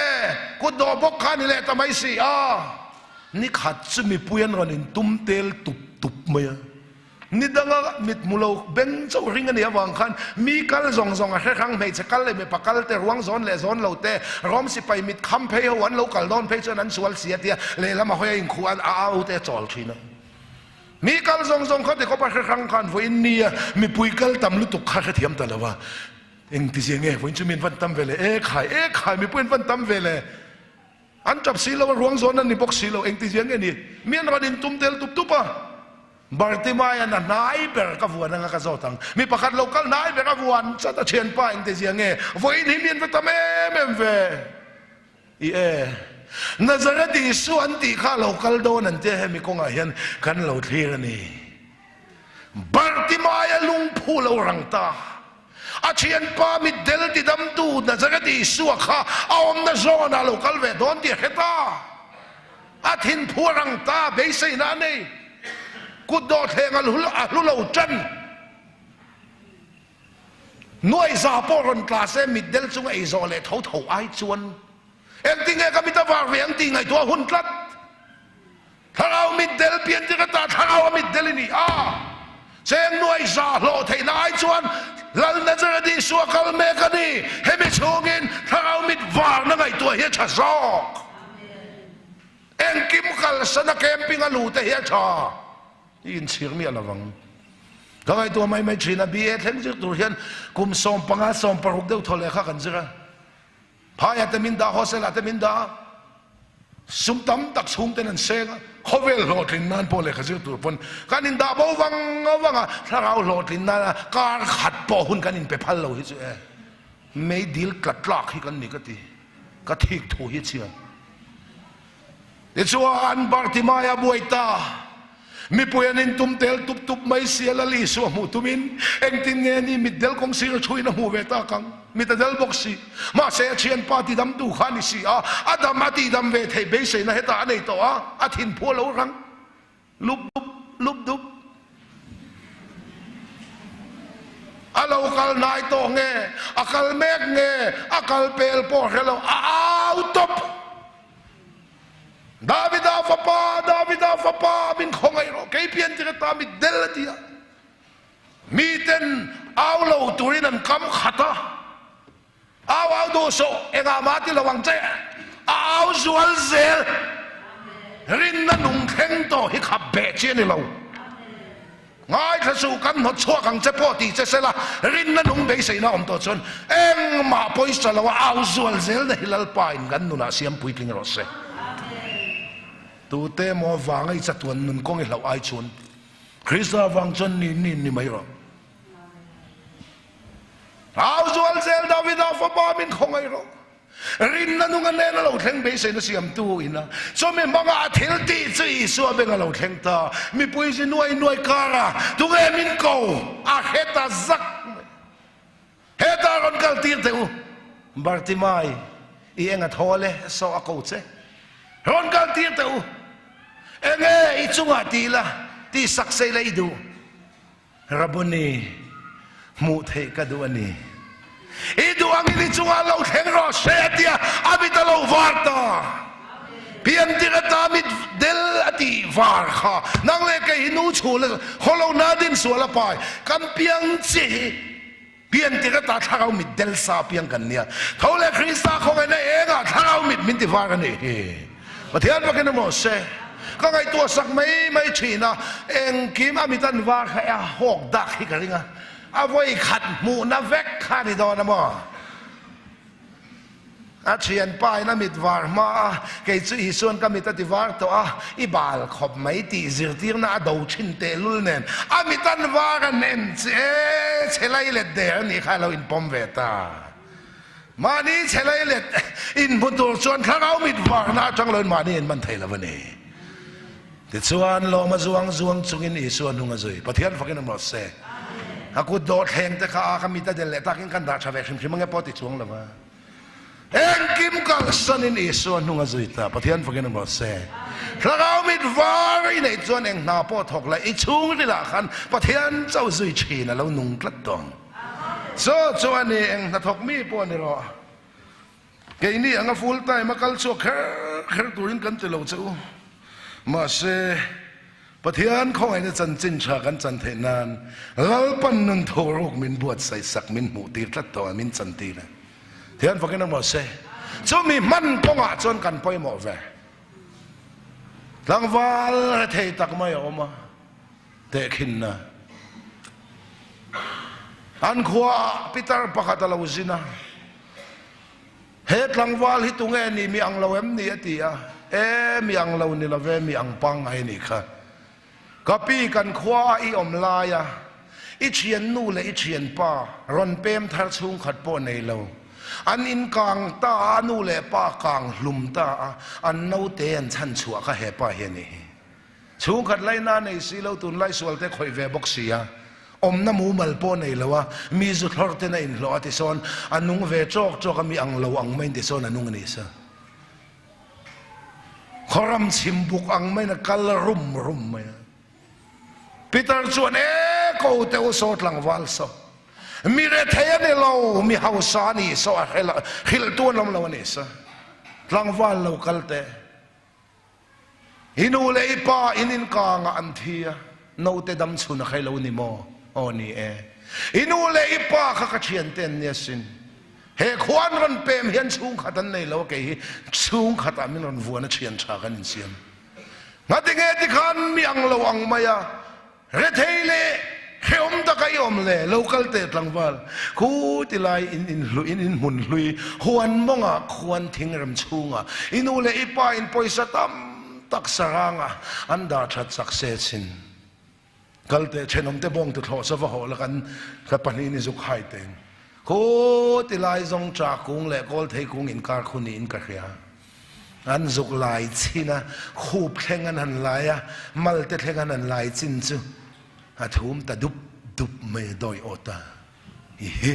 กูดอบกขานี่แหละทำไมสินี่ขัดจะมีปุยนกันตุ้มเตลตุบไหมนี่ดังมิดมุลเบนเจ้าริงกันเนี่ยวางขันมีกัลซองแค่ครั้งไม่จะกัลเลยไม่ปักกัลแต่รวงซ้อนเลยซ้อนเราแต่ร้อมสิไปมิดคำเพย์วันเรากัลดอนเพย์ฉะนั้นสวลเสียเดียเลยละมาห้อยอิงควรแต่จอลทีนะมีกัลซองเขาแต่เขาไปแค่ครั้งกันฝนนี่มีปุยกัลตำลุตุกข้าเทียมแต่ละว่าเองที่เสียงเงี้ยฝนจะมีฟันตำเวลเอ๊ะขายมีปุยฟันตำเวลอันจับสีเรารวงซ้อนนั่นนี่บอกสีเราเองที่เสียงเงี้ยนี่มีอันวันนี้ตุ้มเตลตุบปะบาร์ติมายนั่นนายเปิดกับวัวนั่งกับโซตังมีประคัตโลกัลนายเปิดกับวัวสัตว์เชียนป้าเองที่เสียงเงี้ยฝนนี่มีอันฟันตำเอ็มเวน่าจะได้ดีส่วนที่ข้าเราคัลโดนั่นเจ้ให้มีกงอาเห็นกันเราเทียนี่บาร์ติมายลุงพูเรารังตาอาเชียนป้ามิดเดลที่ดำดูน่าจะได้ดีส่วนข้าเอาอมน่าโซน่าเราคัลเวดอนที่เฮตาอาทินพูรังตาเบสนั่นนี่กูโดดเฮงลุเราจันหน่วยซาปอรอนกลาเซมิดเดลซุงไอโซเลเท่าไอชวนเอ็งติงไงก็มิตรวาเรียงติงไงตัวหุ่นกลัดถ้าเรามิดเดลเปลี่ยนจิกตาถ้าเรามิดเดลนี่เซงหน่วยซาโลเทนายชวนลันนั่นจะดีสัวกัลเมกันนี่ให้ไม่ชงอินถ้าเรามิดวานั่งไงตัวเฮียชะซอกเอ็งกิมกัลสนักแคมปิ้งอลูแต่เฮียชายินเสียงมีอะไรบ้างก็ไงตัวไม่ชินบีเอเทนจิตัวเฮียนกุมสอมปังอาสอมปรุกเดียวทะเลข้ากันจิระพายแต่มินดาฮอสเลแต่มินดาสุมตั้มตักสุมเต็นเซงเขาเวลโหลดลินนั่นพอเลยเขาจะตัวปนการนินดาบ่วังถ้าเราโหลดลินนั่นการขัดปอหุ่นการนินไปพันเราฮิตไม่ดีลกลัดลากให้กันนี่ก็ตีก็ทิ้งถูฮิตเชียเดี๋ยวส่วนบาร์ติมายบวยตามีปุยนินตุ้มเตลตุบไม่เสียละลีสัวมูตุมินเอ็งตินเงี้ยนี่มิดเดลคงเสียช่วยนะหูเวตากังมิดเดลบอกสิมาเสียเชียนปาติดำดูขานิสิอาดามาติดำเวทเบสนะเฮตาในตัวอาทินพัวเรารังลุบดุบอาเราคัลนายโตเงี้ยอาคัลเมกเงี้ยอาคัลเปลปอเฮเราตบดาวิดาฟาปาบินคงไอโรเกย์เพียนจิกตามิดเดลตียมีเต็นเอาเราตุรินันคำขัดเอาดูโซเองอามาติระวังเจ้เอาสวลเซลรินนันนุ่งเข่งโตให้ขับเบเจนี่เราง่ายถ้าสู้กันหดชั่วกังเจ้าพ่อตีเจ้าเสละรินนันนุ่งเบสนะอมตัวชนเอ็งมาปอยสละว่าเอาสวลเซลได้ฮิลลปายกันนุนาเสียมปุยกิงรสเซตัวเตมอวังไอ้จัตวันนุนกงไอ้เหล่าไอชวนคริสต์วังชนนี่ไม่รอเอาสวลเซลดาวิดาฟาบาบินคงไอ้รอรินนั่นนุ่งกันเล่นเราแทงเบสน์เสียมตัวอินะสมัยบางอาทิตย์ที่จะอีสัวเบงเราแทงตามีปุยสิหน่วยการะตัวเอมินโกอาเฮตาซักเฮตารอนกัลตีร์เตอูบาร์ติมายอีเองอะทอเลโซอากูเซรอนกัลตีร์เตอูเองอีจุงอาตีละที่สักเซเลยดูรับบุนีมุเทกัดวันนี้อีดูอังอิจุงอาเราแทงรอเสียเดียอาบิตาเราวาร์ตา pian tira tamit del ati var kha nang le kai nu chule holo na din suala pai kan piang chi pian tira ta tharau mit del sa piang kan nia thole krista khong ena ega tharau mit min ti var ni he pathian ba ken mo se ka ngai tua sak mai china eng kim amitan var kha a hok dak hi ka ringa a voi khat mu na vek kha ni do na mo a chian pai na mit var ma ke chu hi son ka mit ti var to a i bal khop mai ti zir tir na do chin te lul nen a mitan var nen che chelai le de ni kha lo in pom ve ta ma ni chelai le in butur chuan thangau mit var na chang lon ma ni in man thei la vani ti chuan lo ma zuang chungin i suan hunga zui pathian fakin mo se aku do theng te kha ka mit de le takin kan da chave khim khim nge poti chuang la ma eng kim kal sanin isuan hunga zuita pathian fakin mo se thagau mit var i nei chuan eng na po thok la i chung ri la khan pathian chau zui china lo nung tlat tong so chuan ni eng na thok mi po ni ro ke ni anga full time kal chu kher turin kan te lo chu ma se pathian khoi na chan chin tha kan chan the nan lal pan nun thorok min buat sai sak min mu tir tlat to min chan ti na thian fakin mo se chu mi man konga chon kan poi mo ve langwal thei tak mai oma te khin na an khwa peter pakhat lo zina het langwal hi tunge ni mi ang lo em ni atia mi ang lo ni la ve mi ang pang ai ni kha kapi kan khwa i om la ya i chien nu le i chien pa ron pem thar chung khat po nei lo an in kang ta anu le pa kang hlum ta an no te an chan chua kha he pa he ni chung khat lai na nei si lo tun lai sual te khoi ve bok sia om na mu mal po nei lawa mi zu thor te na in lo ati son anung ve chok mi ang lo ang main ti son anung ni sa khoram chimbuk ang mai na kal rum mai peter chuan ko te o sot lang wal so mi re thaya ni lo mi hausa ni so a khil tuan lam lo ni sa tlangwal lo kalte inu le pa inin ka nga an thia no te dam chuna khai lo ni mo oni inu le pa kha ka chian ten ne sin he khwan ron pem hian chung khatan nei lo ke hi chung khata min ron vuana chian tha kan in siam ngati nge ti khan mi ang lo ang maya re theile Khiom ta kai om le local te tlangwal khu ti lai in mun hlui huan monga khuan thingram chunga inu le ipa in poisa tam tak saranga anda that success in kalte chenom te bong tu tho sa wa ho la kan ka pani ni zu khai ten khu ti lai zong cha kung le kol thei kung in kar khuni in ka khia an zuk lai china khup thengan han laia mal te thengan an lai chin chu athum ta dup me doi ota hi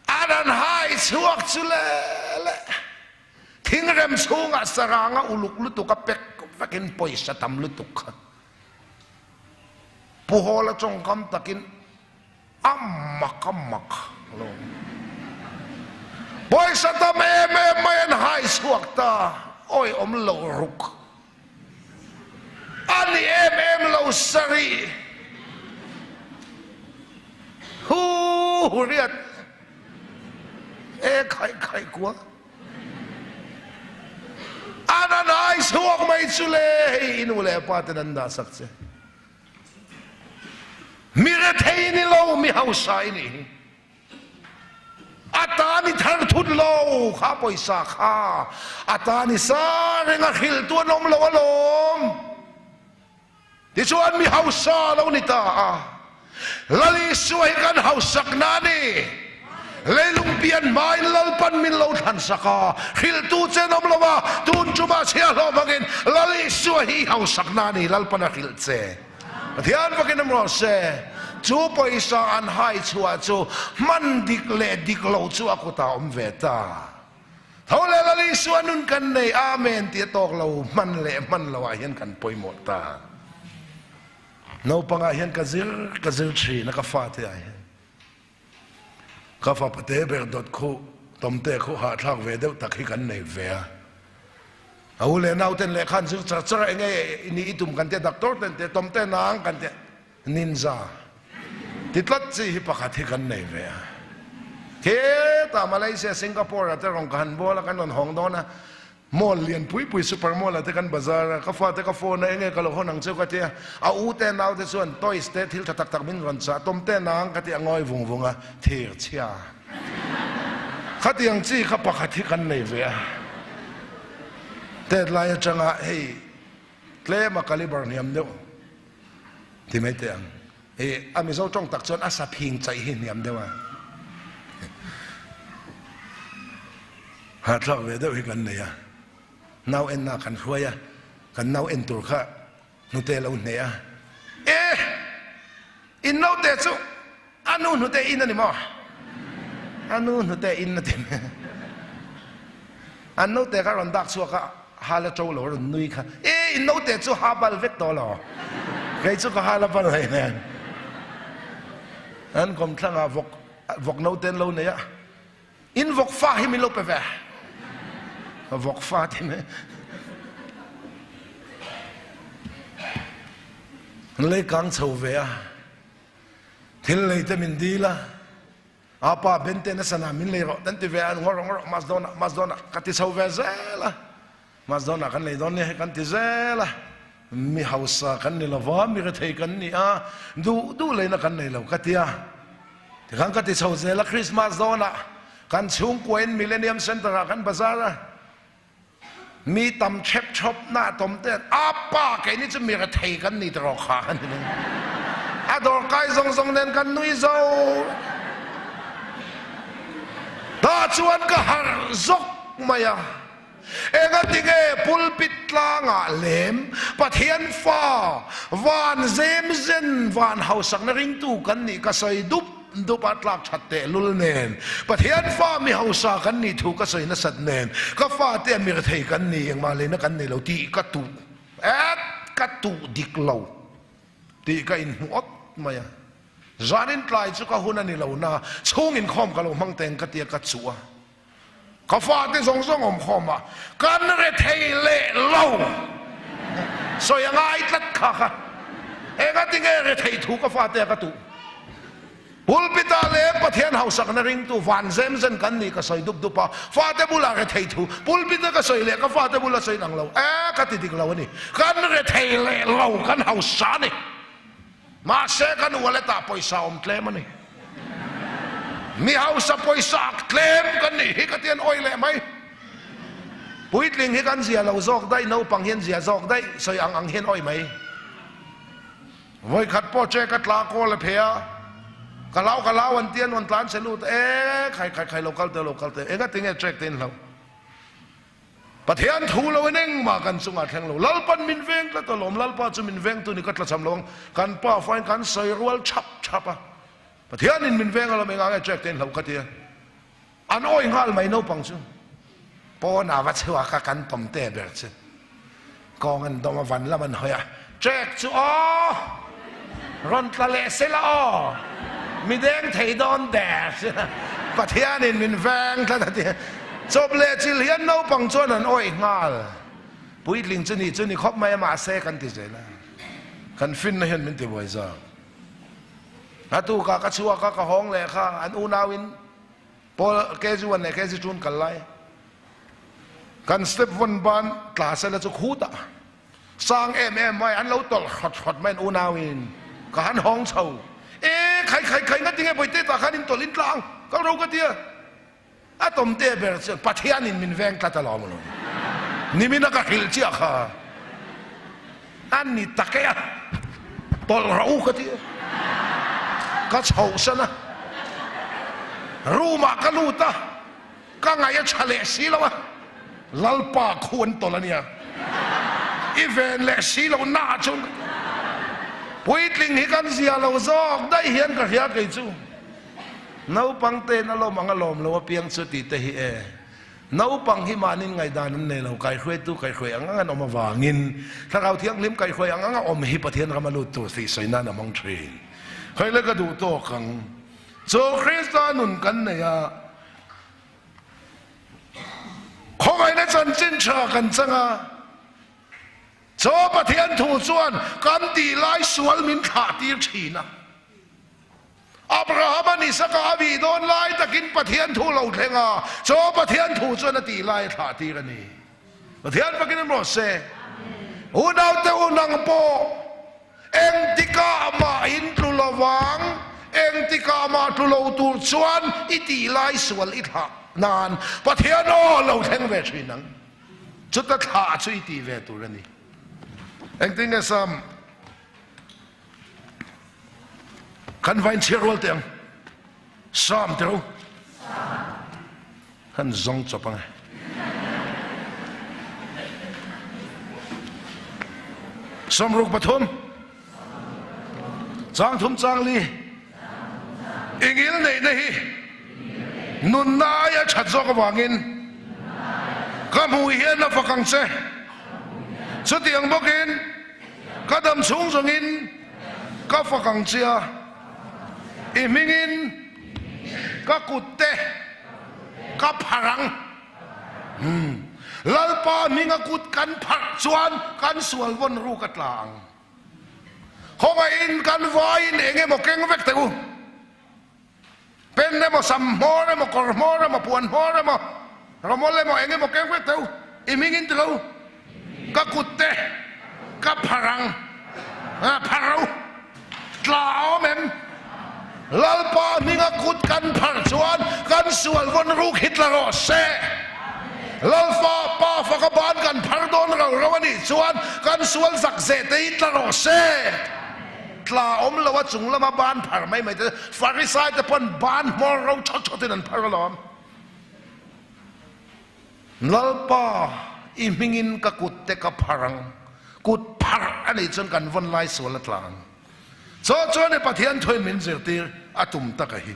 aran hai chuak chule thingrem chunga saranga uluk lutuk pek vakin poisa tam lutuk puhola chong kam takin ammak lo poisa tam em hai chuak ta oi om lo ruk ani em lo sari hu riat khai quá ananai suak mai chule inu le pa te dan da sak che mi re thei ni lo mi hausai ni atani thar thut lo kha poisa kha atani sa renga khil tu nom lo alom ti chuan mi hausa lo ni ta lali suai kan hausak nani leilung pian mai lalpan min lo than saka khil tu chenom lova tun chuma chia lo bangin lali suai hausak nani lalpan khil che thian bakin mo se chu poisa an hai chua chu man dik le dik lo chu akuta veta thole lali suanun kan nei amen ti tok lo man lo a hian kan poimo ta no panga hian kazir chi na ka fa te ai ka fa pate ber dot khu tomte khu ha thak ve deuh tak hi kan nei ve เอาเลยน่าเต้นเลยขันสุดจะเองไงนี่อิตุมกันเตะดักโต้เต้นเตะต้มเตะนางกันเตะนินจาติดลัดสิฮิปะขัดที่กันไหนเว้ยเคตามาเลเซียสิงคโปร์แต่รองกันบัวแล้วกันนนห้องโดนนะมอลเลียนปุยซูเปอร์มอลแล้วแต่กันบาซาร์ก็ฟ้าแต่ก็โฟนเองไงก็เราคนหนังเจ้าก็เตะเอาอูเต้นเอาแต่ส่วนต้อยสเตทิลตักมินรันซาต้มเตะนางก็เตะงอยวงอ่ะเทียร์เชียขัดยังจีขับปะขัดที่กันไหนเว้ยแต่ลายจังอ่ะเฮ้ยเคลมาคาลิบร์นี่ยมเดียวที่ไม่เตียงเฮ้ยอามิโซจ้องตักจนอาสาพิงใจหินยมเดียวอ่ะหาทางเวเดอร์กันเนี่ยน่าเอ็นน่ากันช่วยกันน่าเอ็นตัวข้านุเตลาอุ่นเนี่ยอินน่าเตจุอันนู้นนุเตอินนั่นนี่มั้งอันนู้นนุเตอินนั่นเองอันนู้นเตก็รันดักชัวก็ฮาลาโจโลรุนนุยค่ะอินนู้นเตจูฮาบัลเวกตัวหรอใครจูก็ฮาลาบัลอะไรเนี่ยอันคมทั้งวกนู้นเตนโลเนี่ยอินวกฟ้าให้มีโลเปเววกฟ้าที่ไหนเลยกังเฉาเวียที่เลยจะมินดีละอาป้าเบนเตนสนามินเลยรอตั้งแต่เวียงอรมาสโดนะกันที่เฉาเวียเซละมาสโดนะกันเลยโดนเนี่ยกันที่เซละมีฮาวส์กันนี่ละว่ามีกระเทยกันนี่ดูเลยนะกันนี่ละกันที่ที่กันที่เฉาเซละคริสต์มาสโดนะกันช่วงกวนมิเลเนียมเซ็นเตอร์กันบาซาร์มีตำเชฟช็อปหน้าตมเต้นป้าแกนี่จะมีกระเทยกันนี่ตลอดขานี่นึงดอกไก่ทรงเด่นกันนุ้ยโซ่ตาชวนก็หาซกมาอ่ะเองก็ติเกปุลปิดลางอ่ะเลมปะเทียนฟ้าวานเซมเซนวานเฮาสักนริงตูกันนี่ก็ใส่ดุบปัตลักชัดเตลุลเนนปะเทียนฟ้ามีเฮาสากันนี่ถูกก็ใส่นัสัตเนนก็ฟ้าเตี้ยมีกระเทยกันนี่ยังมาเลยนะกันนี่เราตีกระตุกระตุดิกเราตีก็อินหัวมาอ่ะจานินไกลสุกหุ่นนี่เราหน้าช่วงอินคอมกับเรามังเตงกระเตียกระชัวก็ฟ้าที่ส่งอมคอมอ่ะกันเรเทเลเราสวยง่ายตัดขาเองก็ติเกเรเทถูกก็ฟ้าเตี้ยกระตุบุลปิตาเล่ปะเทียนเฮาสักนริงตูวันเซมเซนกันนี่ก็ใส่ดุบปะฟ้าเตบุลาเรเทถูบุลปิตาก็ใส่เล่ก็ฟ้าเตบุลาใส่หนังเราก็ติดเรานี่กันเรเทเลเรากันเฮาสานี่มาเสกันวัวเลตาปอยสาวมเคลมนี่มีเฮาสปอยสาเคลมกันนี่ฮิกเตียนอ้อยเล่ไหมปุยลิงฮิกันเสียเราซอกได้น้าปังเฮียนเสียซอกได้ใส่อังเฮียนอ้อยไหมไว้ขัดพ่อเจกัดลาโกเลยเพียกะเล่าวันเตียนวันตานเสลูใครโลกัลเตอเองก็ถึงแทรกเต็นเราประเทศทูเราเองมากันสุงอาแทงเราลัลปันมินเวงแล้วตลอมลัลปันจุมินเวงตัวนี้ก็ตละจำลองกันป้าฟันกันใส่รัวชับประเทศนินมินเวงเราไม่งานแทรกเต็นเราก็เทียอันอ้อยงาลไม่โน้ปังจุปอนาวัชวะกันตมเตะเบิร์ดกองกันตมวันละมันเฮียแทรกจูรอนตะเลเสละมีแดงไทยดอนแดดประเทศนินมินแวงท่านที่จบเลยจิเลียนน้าปังจวนนั้นโอ้ยงาลปุยลิงจุนี่คบไม่มาเสกันที่เจนะกันฟินนะเห็นมันที่บอยซ่าฮัตูกากระชัวกากระห้องเลยค่ะอันอูนาวินพอแกจวนเนี่ยแกจะจุนกันไล่กันสเต็ปวันบานกลาเสร็จแล้วจะคูดอ่ะสร้างไม่อันเราตลอดไม่อูนาวินกันห้องเช่าใครงั้นที่ไงไปเตะตาขันอินตัวลิ้นกลางก็รู้กันเดียตมเตะเบอร์เซนปัทยานินมินแวงตลอดมันนี่มินักหิลเจียค่ะอันนี้ตะเกียตลรู้กันเดียก็เฉาซะนะรู้มาก็รู้ตาก็ไงจะเฉลยสีแล้ววะลัลปาควรตัวละเนี่ยอีเวนเลสีแล้วน่าจุนปุยลิงฮิกันเสียเราซอกได้เห็นกับเฮียกิจูน้าปังเตนเรามังลมเราเพียงสุดที่เตhiน้าปังฮิมานินไงดานันเนี่ยเราไก่คุยตู้ไก่คุยอังงั้นออกมาวางินถ้าเราเที่ยงลิ้มไก่คุยอังงั้นอมฮิปะเทียนเรามาลุตัวสีสวยนั่นมังทรีใครเลิกก็ดูโตขังโจคริสตานุนกันเนี่ยของไอ้ này chân chân cha cần chăng à cho bát thiên thủ chuan kan ti lai sual min thả tir chi na Abraham ani saka avi don lai takin bát thiên thủ lâu theng à cho bát thiên thủ chuan ti lai thả tir ani bát thiên pakin mo se unau te unang po eng tika ma in tu lawang eng tika ma tu lo tur chuan iti lai sual i tha nan pathian o lo theng ve thinang chuta tha chu iti ve tur ani eng tin sam kan vain cherol teng sam tero kan zong chopang sam ruk pathum Chang thum chang li ingil nei nei nun na ya chat zo ka wangin ka mu hian na fakang che chu tiang bokin ka dam chung zongin ka fakang chia i mingin ka kutte ka pharang lalpa minga kut kan phar chuan kan sual von ru ka tlang không in kan vain enge mo keng vek teu pen ne mo sam more mo kor more mo puan more mo ramole mo enge mo keng vek teu imingin teu ka kutte ka pharang pharau tlao mem lalpa ninga kut kan phar chuan kan sual von ru hitlaro se lalfa pa fa ka ban kan phar don rawani chuan kan sual zak ze te hitlaro se tla om lawa chung lama ban phar mai mai te farisai te pon ban mor ro chot chot in phar lom lalpa i mingin ka kut te ka pharang kut phar ani chon kan von lai so la tlang cho cho ne pathian thoi min zer tir atum ta ka hi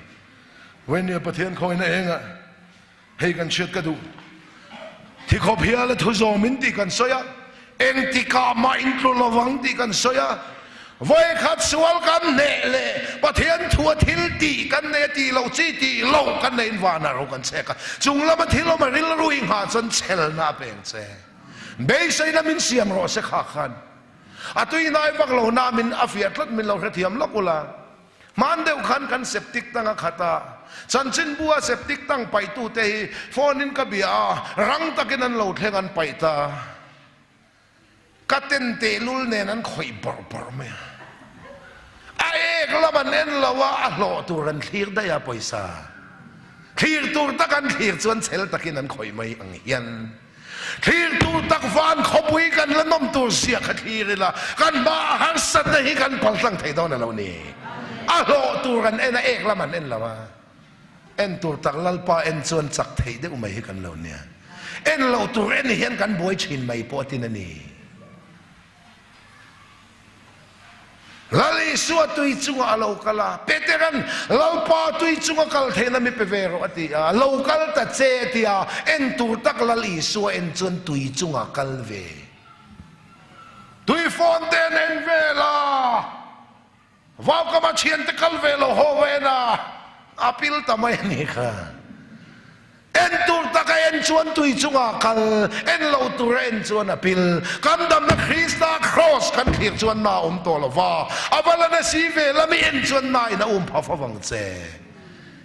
when ne pathian khoi na enga hei kan chet ka du thi kho phia la thu zo min ti kan soya eng ti ka ma in tlo lawang ti kan soya voi khát sual kan nè lệ pathian thua thil ti kan ne ti lo chi ti lo kan nei vana ro kan se ka chung la ma thilo ma ril ruing ha chan chel na peng che be sai na min siam ro se kha khan atui nai vak lo na min afiat lat min lo thiam lok ula man deu khan kan septic tanga khata chan chin bua septic tang pai tu te phone in ka bia rang takin an lo thlengan pai ta katen te lul ne nan khoi bor bor me ai klaman en lawa lo turan thir da ya paisa thir tur takan thir chuan chel takin an khoi mai ang hian thir tur tak van khopui kan lanom tur sia kha thirila kan ba har sat na hi kan paltang thei don lo ni a lo turan en a klaman en lawa en tur tak lalpa en chuan chak thei de umai hi kan lo nia en lo tur en hian kan boi chin mai po tin ani lali suwa tui chunga alo kala peteran lalpa tui chunga kal thena mi pevero ati local ta che tia en tur tak lali suwa en chun tui chunga kalve tui fonten en vela vau kama chien te kalve lo hovena apil tamay ni kha en tur tak en chuan tui chunga kal en lo tur en chuan apil kam dam na Krista cross kan khir chuan na to lova avala na si ve lami en chuan na ina pha fa wang che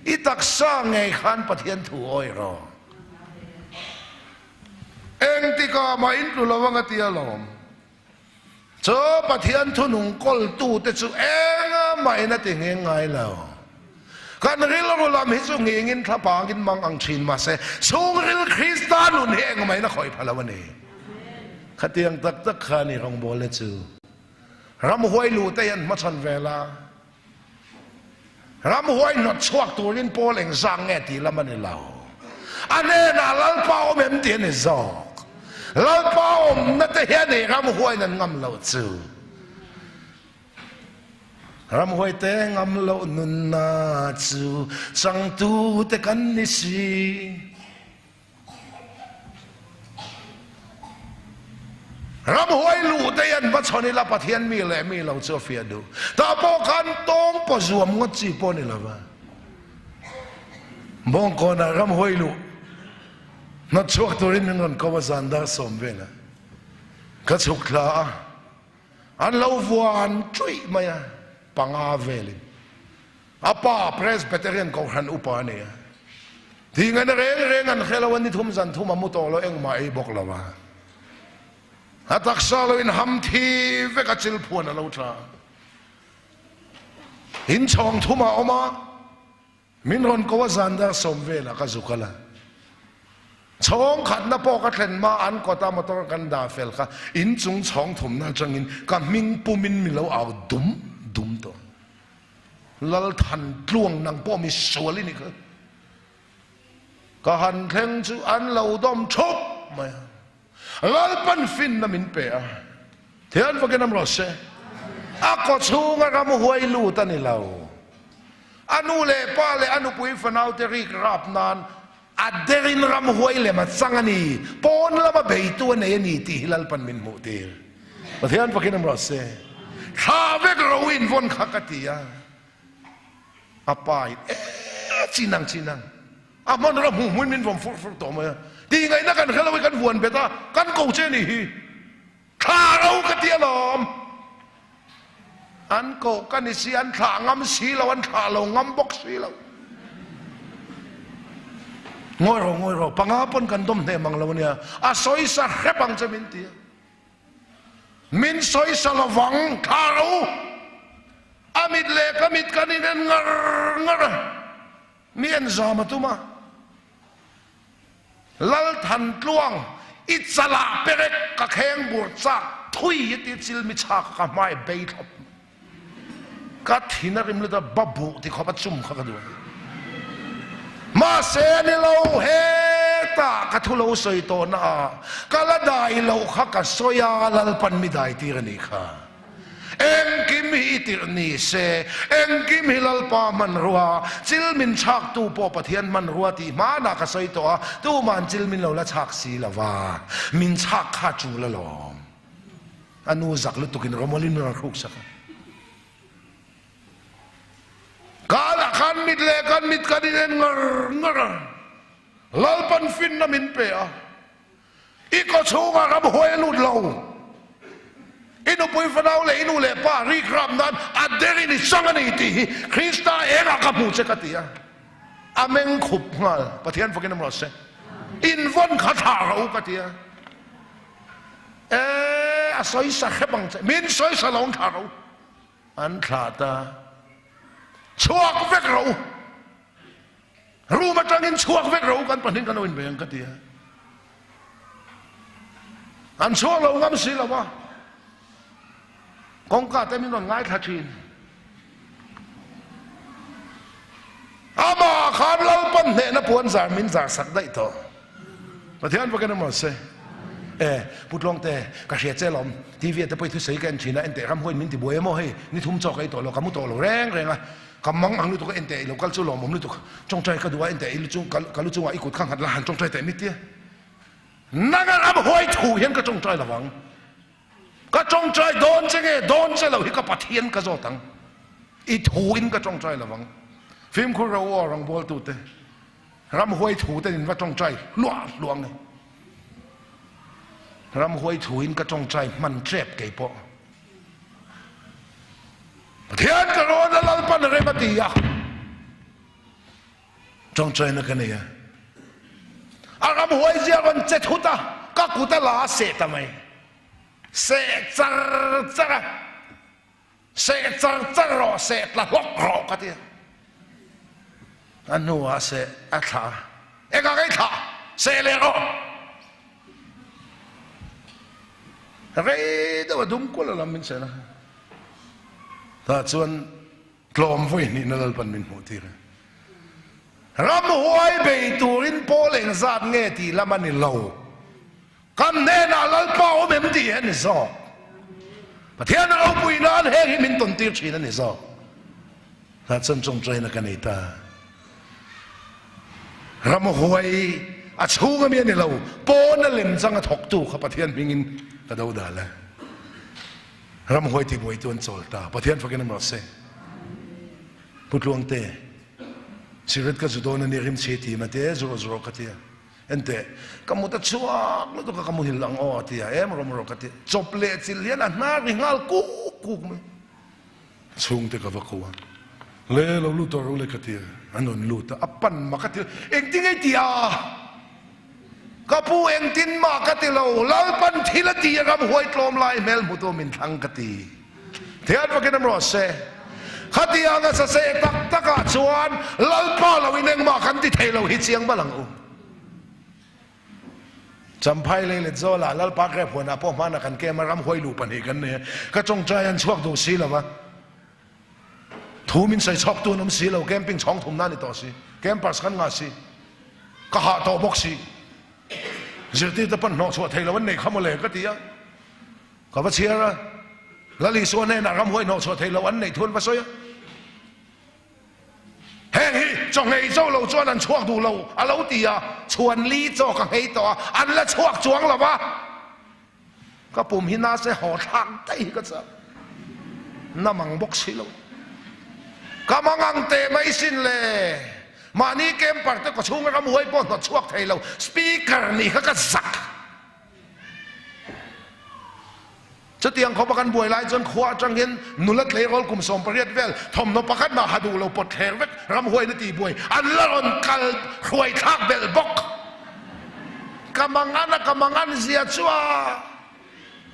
itak sa ngai khan pathian thu oi ro eng tika ma in tu lawang atia lom cho pathian thu nung kol tu te chu eng mai na te ngai lao kan ril ro lam hi chu ngin thapa ngin mang ang thin ma se sung ril Krista nun heng mai na khoi phalawani khatiang tak tak khani rong bol le chu ram huai lu te yan ma chan vela ram huai not chuak turin poleng zang nge ti lamani lao ane na lal pa om em tien e zok lal pa om na te hian e ram huai nan ngam lo chu ram huai te ngam lo nun na chu chang tu te kan ni si ram huai lu te yan ba choni la pathian mi le mi lo chu fia du ta po kan tong po zuam ngot chi po ni la ba bong ko na ram huai lu นัดช่วงตัวนี้มันก็ว่าสันดาสมเวนะก็ชุกลาอันเราวันช่วยมาปังอาเวลินอาป้าเพรสเปเตเรียนก็หันอุปาเนี่ยที่เงินเร่งอันเคลวันนี้ทุ่มสันทุ่มมุตโตเราเองมาไอ้บอกเราว่าฮัตักซาเราอินฮัมทีเวกัจิลพวนเราจ้าหินช่องทุ่มออกมามินรอนก็ว่าสันดาสมเวนะก็สุขละช่องขัดนับปอกระเทนมาอันก็ตามมาตรกันดาเฟลค่ะอินจุงช่องถุมน่าจังอินก็มิงปูมินมิเราเอาดุมตัวลัลทันกลวงนังป้อมีสวลินี่คือก็หันเทงจูอันเราดมชกมาลัลปันฟินนามินเปะเทียนฟังกันน้ำรสเซ่อาก็ชูงารำหวยลูตันนี่เราอนุเลป้าเลอนุปุยฟนาวเตริกราบนานอัดเดรินรำหวยเลมาสังนีปอนละมาเบยตัวเนนี่ที่ฮิลลปันมินมุตีร์เทียนฟังกันน้ำรสเซ่ข้าเวกเราอินวนขักตียapa cinang aman ramu min vom fur to ma ti ngai na kan khalawi kan vuan beta kan ko che ni kharau ka ti alom an ko kan ni si an tha ngam si lo an tha lo ngam bok si lo ngoi ro pangapon kan dom ne mang lo nia a soi sa khepang che min ti min soi sa lawang kharau amit le kamit kaninen ngar mien zama tuma lal than tluang itzala perek ka kheng bur chak thui ti chil mi chak ka mai bei thop ka thina rim le da babu ti khopa chum kha ka du ma se ni lo he ta ka thu lo soi to na kala dai lo kha ka soya lal pan mi dai ti ra ni kha eng kim hi tir ni se eng kim hilal pa man ruwa chil min chak tu po pathian man ruwa ti ma na ka sai to tu man chil min lo la chak si lawa min chak kha chu la lom anu zak lu tukin romolin na khuk sak kala kan mit kadinen ngar lal pan fin na min pe a iko chunga ram hoi lut lo inu pui fanau le inu le pa ri kram nan aderi ni sangani ti Krista era kapu che katia ameng khup ngal pathian fokin amro se in von khatha ro katia asoi sa khebang che min soi sa long tha ro an tha ta chuak vek ro ru ma tangin chuak vek ro kan panin kan oin beng katia an chuak lo ngam si lawaกองกาแต่มีนนง่ายทัชินอามาขานเราปั้นเนนปวนสารมินสารสักได้ต่อประเทศพวกนั้นหมดเสพูดลงแต่กระเสียเจริญทีวีแต่ไปทุสิกันชีนะเอ็นเตะรำห้วยมินติบัวเมื่อให้นี่ทุ่มจอกไอ้ตัวเรากำมุตัวเราแรงอ่ะกำมังอังลุตัวเอ็นเตะเรากัลจุลอมผมลุตัวจงใจก็ดูว่าเอ็นเตะลุจุงกัลลุจุงว่าอีกุดข้างหัดละหันจงใจแต่มิตรนั่งรำห้วยถูเห็นก็จงใจระวังก็จงใจโดนใช่ไงโดนใช่เราที่ก็ปะเทียนก็จอตังอีถูอินก็จงใจระวังฟิล์มคุณเราว่ารังบอลตูเตรำห้วยถูแต่นินว่าจงใจลวงเลยรำห้วยถูอินก็จงใจมันเจ็บเกี่ยปอเทียนก็ร้อนแล้วปันอะไรมาตีอะจงใจนักเนี่ยรำห้วยเจ้ามันเจ็ดหุตาก็กูตะลาเสตทำไมเสกจัรรอเสกละล็อกรอกันทีอันนู้นเสกอัฐาเอกอะไรท่าเสกเลยรอเรื่องว่าดุมกุลละมินเสนะถ้าชวนกลมไว้นี่นั่นเป็นมินหัวทีเลยรำหวยไปตูรินโปเลงซาดเงตีละมันนี่เล่ากันเนน่าลัลป้าโอเมมตีเห็นนี่ซอประเทศนั้นเอาปุยนั้นเฮงมินตุนตีชีนั่นนี่ซอถ้าฉันจงใจนักกันนี่ตารำหวยอาชูก็มีนี่เราปนนั่นเล่นจังถกตู้ข้าประเทศมิงินกระดาวดาละรำหวยที่มวยตัวนั้นโซลตาประเทศฟังกันมาเสพุทธหลวงเตสิริตก็จุดโดนนี่ริมเชตีมาเตะโจโจกันเตะ ente kamu ta chuak lo to kamu hilang o tia rom kati chople chilian na ringal ku me chung te ka vakuwa le lo lu to le kati anon lu ta apan makati eng tingai tia kapu eng tin ma kati lo lalpan thila tia ram hoi tlom lai mel mu to min thang kati thiat wa kenam ro se khati anga sa se tak taka chuan lalpa lo ineng ma kan ti thelo hi chiang balang u jamphai le zola lalpa kre phona po mana kan ke maram hoi lu pan hi kan ne ka chong chayan chuak do si lawa thu min sai chok tu nom si lo camping chong thum na ni to si campers kan nga si ka ha to bok si zirti ta pan no chwa thelo wan nei khamole ka tia ka va chiara lali so ne na ram hoi no chwa thelo wan nei thun va soya heng hi chong hei zo lo chuan an chuak du lo a lo tia chuan li cho ka hei to an la chuak chuang la ba ka pum hi na se ho thang tai ka cha na mang bok si lo ka mangang te mai sin le mani kem par te ko chung ram hoi pon no chuak thei lo speaker ni ka zakจะเตียงเขาประกันบวยไล่จนขวาจังเห็นนุลัดเลยรอลกุมสมปริยดเวลทอมนปกัดมาหาดูเราปดแขนเวกรำหวยนตีบวยอันละรอนกัลหวยทักเบลบกกำมังอันเสียชัว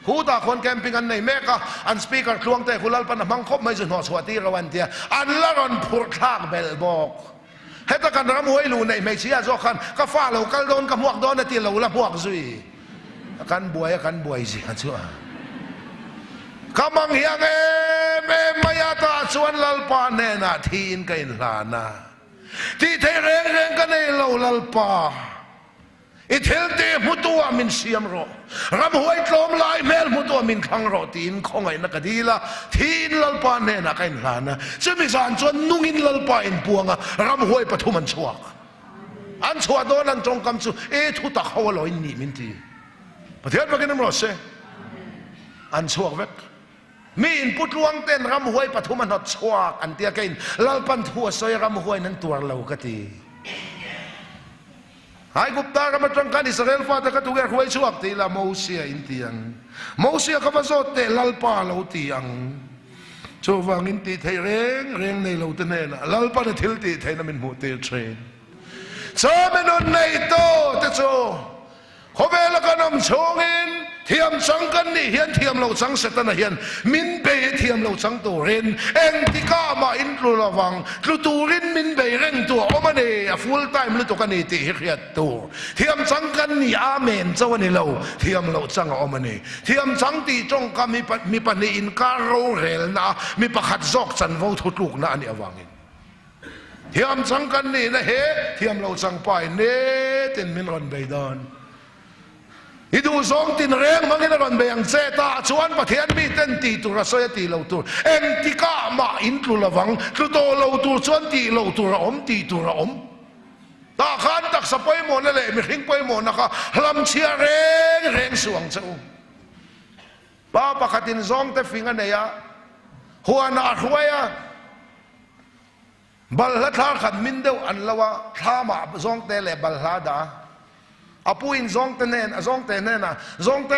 หูตาคนแคมปิ้งอันไหนแม่ก็อันสปีกเกอร์คลวงแต่คุณลัลปันมังคบไม่จุนหัวสวัสดีระวันเตียอันละรอนพูดทักเบลบกเฮตกันรำหวยลูในไม่เชียจอคันก็ฟ้าเรากัลโดนกับหมวกโดนตีเราละหมวกซุยกันบวยสิอันชัวkamang yang me mayata chuan lalpa ne na thin kain hlana ti the reng ka nei lo lalpa i thel te mutua min siam ro ram hoi tlom lai mel mutua min khang ro tin khongai na kadila thin lalpa ne na kain hlana chumi san chuan nungin lalpa in puanga ram hoi pathum an chuak an chua don an tong kam chu e thu ta khawlo in ni min ti pathian bakin ro se an chuak vekมีอินพุทลวงเต้นรำหวยปฐุมนหดชวกอันเตียกินลลปันทัวซอยรำหวยนั้นตัวเรากตีหายกุบตากรรมจังกันอิสราเอลฟาตะกตุเกหวยชวกตีละโมเสียอินเตียงโมเสียก็มาโซเตลลปาเราตียงโชวังอินตีไทยเร่งในเราเตเนนะลลปาในทิลตีไทยนั้นเป็นหัวเตเทรนโซเมนนในโตเตโซเขาเวลกันนำชงอินเทียมสังกันนี่เฮียนเทียมเราสังเสตนะเฮียนมินเบยเทียมเราสังตัวเรนเอ็งที่ก้ามาอินทรูระวังทรูตูรินมินเบยเร่งตัวโอมาเนียฟูลไทม์ลุตัวกันนี่ตีเฮียตัวเทียมสังกันนี่อาเมนเจ้าวันนี้เราเทียมเราสังโอมาเนียเทียมสังตีจงก็มีปัญญาอินการโรเรลนะมีประคัดซอกสันวทุลูกนะอันนี้วังอินเทียมสังกันนี่นะเฮเทียมเราสังไปเนตินมินรอนเบยดอนอีดูสองตินเร่งมังอินรันเบียงเซตาชวนประเทศมีเต้นตีตุระสอยตีเหล่าตัวเอ็งตีก้ามาอินตุระวังตุโตเหล่าตัวชวนตีเหล่าตัวอมตีตัวอมตาขันตักสไปหมดนั่นแหละมีหิ้งไปหมดนะคะลำเชียเร่งสวงเจ้าป้าประคัตินสองแต่ฟิงอันเนี่ยหัวหน้าหัวยบัลลัดท่าขัดมินเดียวอันละว่าท่ามาสองแต่แหละบัลลัดาอาปูอินซองเตเนนซองเตเนนะซองเต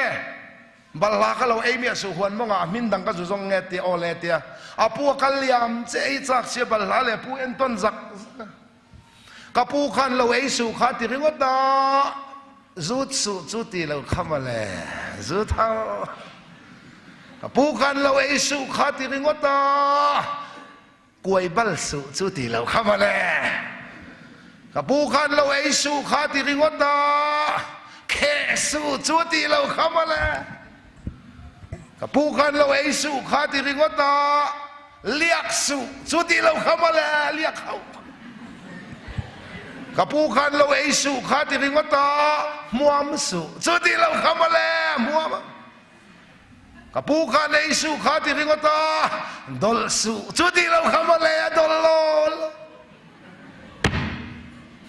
บัลลาก็เราเอเมียสุขวันมองอามินดังก็จะซองเงตีโอเลตีอาปูกัลยามเจ้าจักเสียบัลลาเลยปูเอ็นต้นจักกับปูขันเราเอสุขาติริงวดาจุดสุจุดตีเราเข้ามาเลยจุดเท่ากับปูขันเราเอสุขาติริงวดากวยบัลสุจุดตีเราเข้ามาเลยกับปูขันเราเอสุขาติริงวดาเคสุจุติเราเข้ามาแล้วกับปูขันเราเอสุขาติริงวดาเลียกสุจุติเราเข้ามาแล้วเลียกเขากับปูขันเราเอสุขาติริงวดามัวมสุจุติเราเข้ามาแล้วมัวมกับปูขันเอสุขาติริงวดาดอลสุจุติเราเข้ามาแล้วดอลโล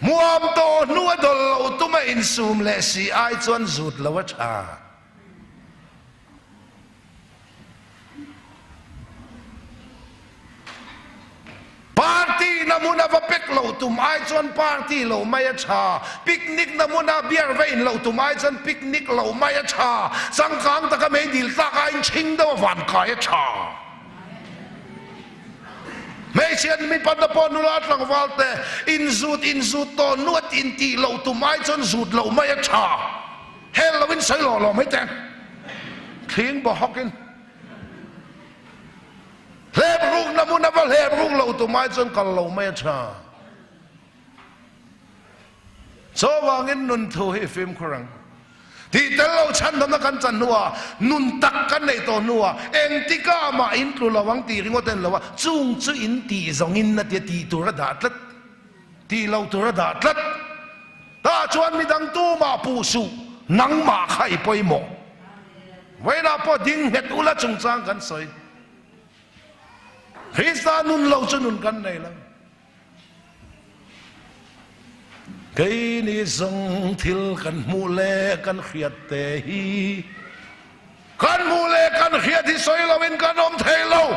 มัวมโตนัวดอลเราตุ้มอินซูมเลสีไอจวนจุดละวัชาปาร์ตี้น้ำ muna va pek lo tum ai chon party lo mai cha picnic na muna beer vein lo tum ai chon picnic lo mai cha sangkang ta ka me dil ta ka in ching do van kai cha mấy chuyện mình bắt đầu bỏ nuốt lòng vào thế in rút to nuốt in tì lâu tụm ai chân rút lâu mấy chả hết là bên sấy lò mấy tên khiến bỏ học in lép rung nằm muốn nằm vào lép rung lâu tụm ai chân còn lâu mấy chả số vàng in nun thu hi phim kurang thì tới lâu chăn thầm nó căn chăn nua nun tắc căn này to nua em tí cả mà in tu là vắng tì ngô tên là vắng chung chứ in tì dòng in là tì tu ra đạt lất tì lâu tu ra đạt lất ta chuan mi đăng tu mà bù su nắng mà khai bơi mộ vậy là bỏ đinh hết u là chung trang căn soi khi ta nun lâu cho nun căn này lắm cái này dòng thiêu căn mù lệ căn khiết tê hi căn mù lệ căn khiết thì soi lâu in căn ôm thề lâu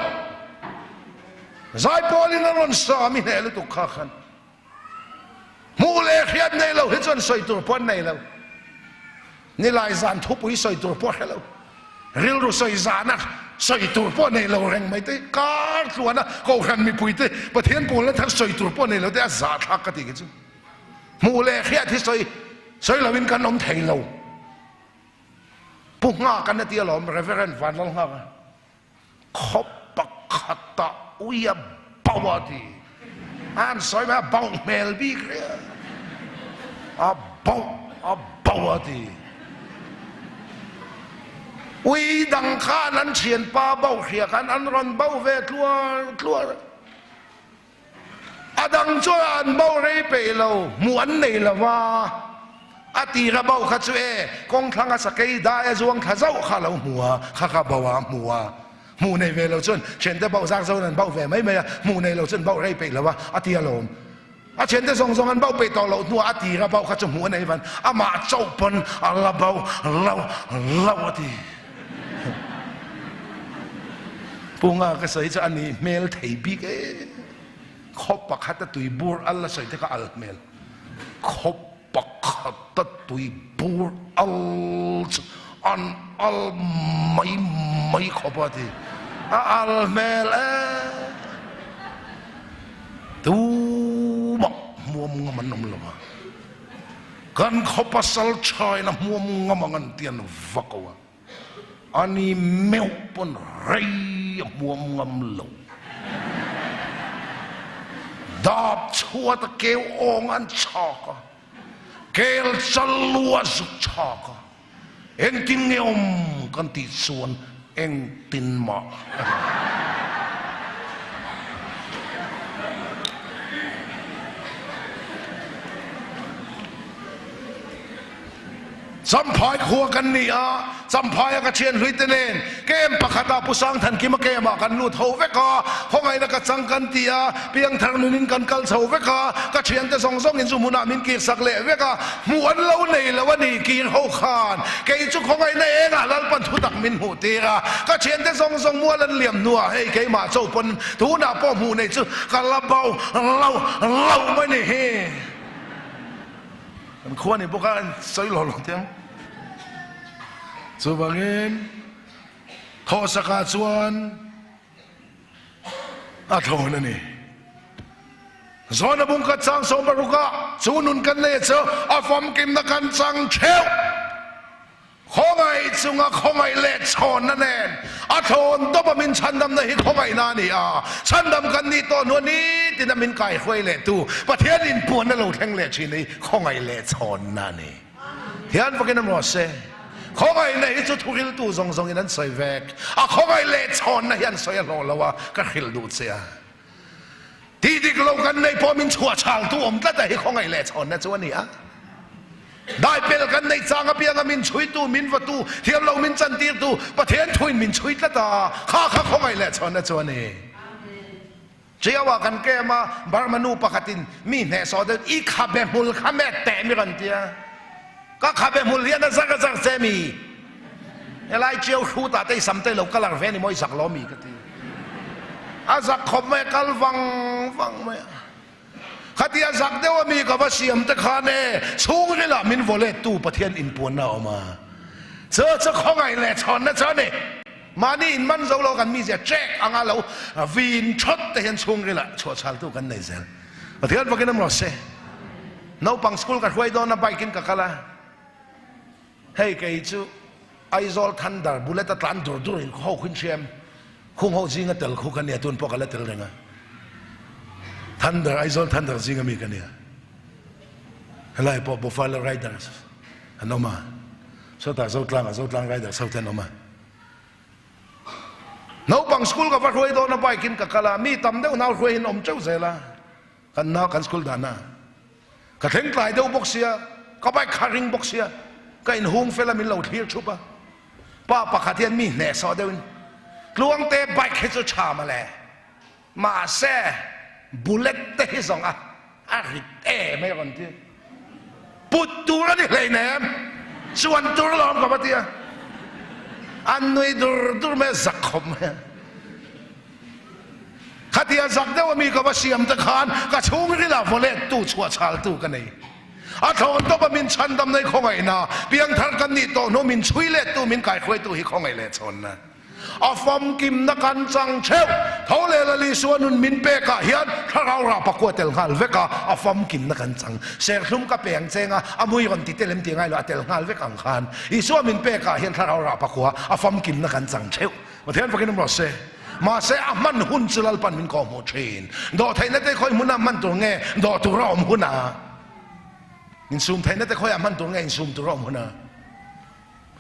giải bỏ đi nó luôn sao mình hệ lúc khó khăn mù lệ khiết này lâu hết chân soi tur pon này lâu ni lại dàn thúc bụi soi tur pon lâu riêu rồi soi dàn à soi tur pon này lâu rèn mấy thế cá luôn à câu khăn mi bụi thế bờ thiên bùn lên thằng soi tur pon này lâu thế giả thắc cái gì chứ mù lệ khiết thì soi là bên căn ông thầy lâu bụng ngã căn cái lom reverend van long ha khóc bạc khát ta uy bao đi anh soi mà bao mel bi kia bao đi uy đằng khan anh chiến pa bao khía khan anh ron bao về tua adang cho anh bao rây bể lâu muốn này là wa ati ra bao khát chuê con thằng sa cây đai zuang thà dâu khá lâu khá bao mù này về lâu chân chuyện tới bao giang dâu nên bao về mấy mù này lâu chân bao rây bể là wa ati lâu chuyện tới song anh bao bể tàu lâu nua ati ra bao khát cho mù này vẫn mà châu pon là bao lâu ati bunga cái sấy cho anh ấy mail thấy bị cái khóc bạc hạt tụi bùr Allah sấy thế cái almel khóc bạc hạt tụi bùr an mấy khóc bạc thì almel tu mọc mua ngâm nôm lắm kan khóc pasal chai na mua ngâm ngan tiền vắc quá anh mèo pon rây mua ngâm lẩu đạp chua ta kêu ong ăn chọc kêu chân lúa rụt chọc em tin nghe con tị xuân em tin mà sampai khua kan ni sampai ka chen hui tenen kem pakhata pusang than ki ma kem kan lu tho ve ka hongai na ka chang kan tia piang thang nunin kan kal chho ve ka chen te song song in su muna min ki sak le ve ka muan lo nei lo ni ki ho khan ke chu hongai na e na lal pan thu tak min hu te ka chen te song song mua lan liam nuwa hei ke ma chau pon tu na po mu nei chu ka la bau lau mai ni he kan khua ni bokan soi lo lo tiang chu bangin tho saka chuan tho na ni zona bung ka chang som baruka chu nun kan le cho afam kim na kan chang cheu khongai chunga khongai le chon na nen thon dopamin chandam na hi khongai na ni chandam kan ni to no ni tinamin kai khoi le tu pathian in puan na lo theng le chi ni khongai le chon na ni hian fakin am se khongai nei chu thuril tu zong zong in an soi vek khongai le chon na hian soi lo lawa ka khil du che ti dik lo kan nei po min chua chang tu om ta hi khongai le chon na chu ni đại pel kan nei chang a piang min chui tu min va tu thiam lo min chan tir tu pathian thuin min chui ta kha khongai le chon na chu ni chiawa kan ke ma barmanu pakatin mi ne so de I khabe mul khame te mi kan tia ka khabe mul ya na zaka zak se mi elai chiao khu ta te sam te lo kalar ve ni moi sak lo mi ka ti a zak khop me kal wang me ขัดยาสักเดียวมีกับว่าเสียมตะคาเน่ชูงนี่ละมินวอลเล่ตู้ประเทศอินปวนน่าออกมาเจอจะข้องไงแหละชอนนะเจ้าเนี่ยมานี่อินมันเรากันมีเสียแจ็คอ่างเราวินช็อตแต่เห็นชูงนี่ละชัวชาลตู้กันในเซลประเทศว่ากินน้ำรสเซ่น้าปังสกุลกับหวยโดนน้าไปกินกับกะละเฮ้ยแกจูไอโซลทันดาร์บุเลตตันดูดูเขาขึ้นเชียมคงเขาจริงก็เตลคุกันเนี่ยตุนพวกกันแล้วเตลเลยนะทันเดอร์ไอโซลทันเดอร์จริงก็มีกันเนี่ยอะไรพอบุฟเฟลไรเดอร์สอันนั้นมาสุดท้ายสุดหลังไรเดอร์สุดท้ายนั้นมาน้าบังสกุลกับว่าคุยโดนไปกินกับกะลามีตำเดียวน้าคุยนอมเจ้าเสละกันน้ากันสกุลดานะกระเทงกลายเดียวบกเสียก็ไปคาริงบกเสียก็อินหงเฟลามินเหล่าเทียชุบะป้าปากขาเทียนมีแหน่ซอเดียวกลวงเตะไปแค่จะชามาแล้วมาแซ่บุลเลตเตะสองอ่ะริเต้ไม่ก่อนที่ปุตตัวนี่เลยเนี่ยส่วนตัวลองกับเตียอันนี้ดูไม่สักคมขัดยาสักเดียวมีกับว่าเสียมตะคานก็ชูงนี่ละวอลเล่ตู้ชัวชาลตู้กันนี่อาทอนตัวบมินชันดำในของไอ้นาเพียงทันกันนี่โตโนมินช่วยเล่ตู้มินไก่คุยตู้ฮิของไอ้เล่ชนนะอาฟอมกิมนักันจังเชวเท่าเลลลีส่วนนุนมินเปกะเฮียนถ้าเราประกวดเตลฮัลเวกะอาฟอมกิมนักันจังเสียงลุ่มกับเปียงเจงอ่ะอามุยคนติดเตลมตีง่ายเลยเตลฮัลเวกังคานอีส่วนมินเปกะเฮียนถ้าเราประกวดอาฟอมกิมนักันจังเชวมาเทียนฟังกันน้ำรสเซมาเสียมันหุ่นสุลปันมินกอมโมเชนดอไทยนั่นได้ค่อยมุนามันตัวเงี้ยดอตัวรอมหุ่นอ่ะอินซูมไทยนั่นแต่ค่อยมันตัวไงอินซูมตัวรอมหัวนะ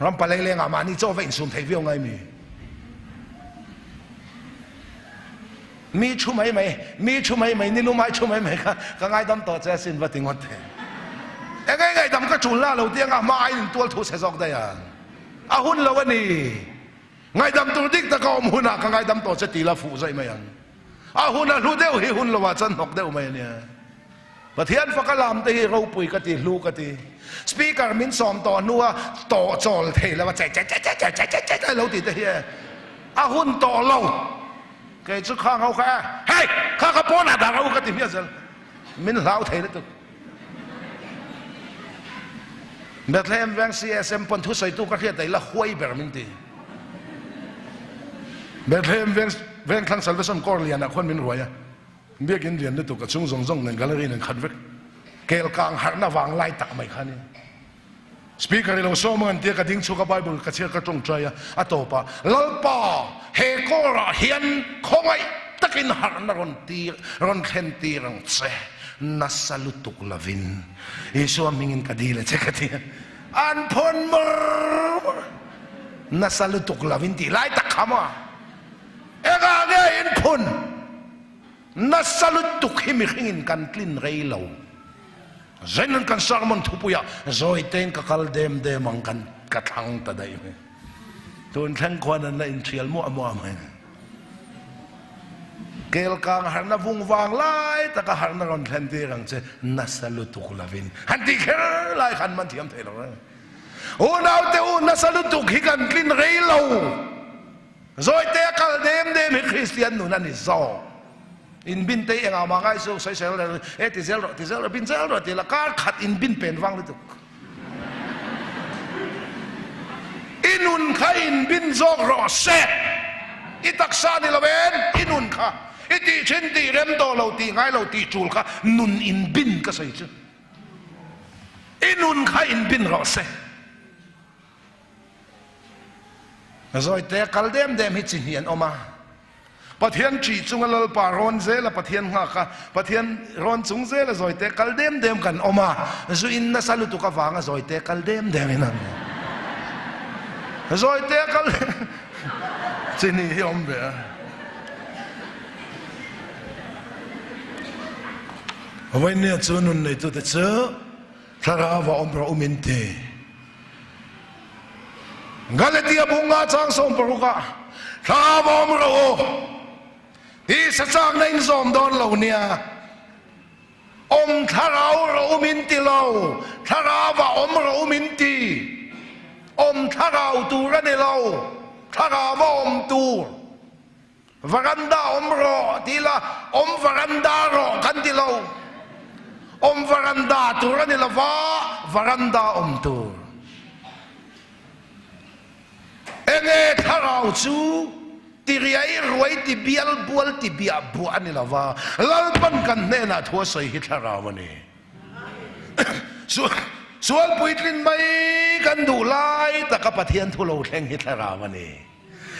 รำไปเลี้ยงอามานี่เจ้าไปอินซูมไทยวิวไงมีชุ่มไหมมีชุ่มไหมนี่รู้ไหมชุ่มไหมครับก็ง่ายดำต่อเจ้าสินวัดติงวัดเถอะง่ายดำก็จุลล่าเราเตียงอามาไอ้ตัวถูกเสกได้ยังอาหุ่นเราวันนี้ง่ายดำตัวดิกตะกอมหุ่นอ่ะก็ง่ายดำต่อเจ้าตีละฟูใช่ไหมยังอาหุ่นอ่ะรู้เดียวหุ่นเราว่าจันหกเดียวไหมเนี่ยประเทศฟักลามตีเราปุยกติลูกติสปีกเกอร์มินสอมต่อนัวต่อจอลเทแล้วว่าใจเราติดเฮียอาหุ่นต่อเราเกิดชุดข้างเขาแค่เฮ้ยข้าขบวนอะไรเราก็ติดเมียเสร็จมินเหล่าเทแล้วตุกเบทเลมแวงซีเอสเอ็มปนทุสัยตุกกระเทียแต่ละห้วยแบบมินตีเบทเลมแวงครั้งสัลเวสันกอร์เลียนคนมินรวยเบี้ยกินเรียนได้ตุกกระชุ่งซงหนึ่งกาลรีหนึ่งขันเวกเกลกลางหักหน้าวางไล่ตักไม่คันนี่สปีกเกอร์เราโซ่มันเตียกระดิ่งชุกไบเบิลกระเชียกระจงใจอะโตปะลลปะเฮโกระเฮียนคงไอตะกินหักนรนตีรนเข็นตีรังเซนัสลุตุกลาวินอิสวามิงินคดีเลยเจ๊กตีอันพนมนัสลุตุกลาวินตีไล่ตักขมาเอกาเกอินพนนัสลุตุกหิมิขินกันกลิ่นไรเหลาเจนันกันสารมันทุบยาจอยเต็นกับคัลเดมมังกันกระทังตะได้ไหมตัวนั้นทั้งคนนั้นอินเทียลมัวไหมเกลกางหันนับวงวางไล่แต่ก็หันนักรอนแทนที่รังเจนัสลุตุกลาวินหันที่แค่ไล่ขันมันเทียมเทลเลยโอ้ดาวเตอูนัสลุตุกหิกันกลิ่นไรเหลาจอยเตะคัลเดมให้คริสเตียนนู่นนั่นนี่ซออินบินเตะเองเอามาง่ายสู้ใส่เซลเลยติเซลบินเซลติละการขัดอินบินเป็นฟังเลยตุกอินุนข้าอินบินซอกรอเซอิตักซาดิละเวนอินุนข้าอิติเช่นตีเร็มโตเราตีง่ายเราตีจูลข้านุนอินบินก็ใส่ชื่ออินุนข้าอินบินรอเซซอยเตะกัลเดมฮิจิเฮียนออกมาปะเทียนจีจุงลลปารอนเซลปะเทียนหักปะเทียนรอนจุงเซลจอยเตกัลเดมกันออกมาจอินนัสลุตุกฟังจอยเตกัลเดมนั่นจอยเตกัลจีนี่ยอมเบะวันนี้จูนุนในตัวเจ้าทาราวะอมพระอุมินเตกาเลติอาบุงอาจังสมปรุกะทาราวะอมพระที่สัจจ์ในสมดอนเหล่านี้ทาราวเรามินติเราทาราวะอมเรามินติทาราวตูระเนเราทาราวะอมตูวารันดาอมรอทีละวารันดารอกันทีเรา varanda tur ani lava varanda tur enge tharau chu tiriai roi ti bial bual ti bia bu ani lava lalpan kan ne na thua soi hi tharau ani sual puitlin mai kan du lai ta ka pathian thu lo thleng hi tharau ani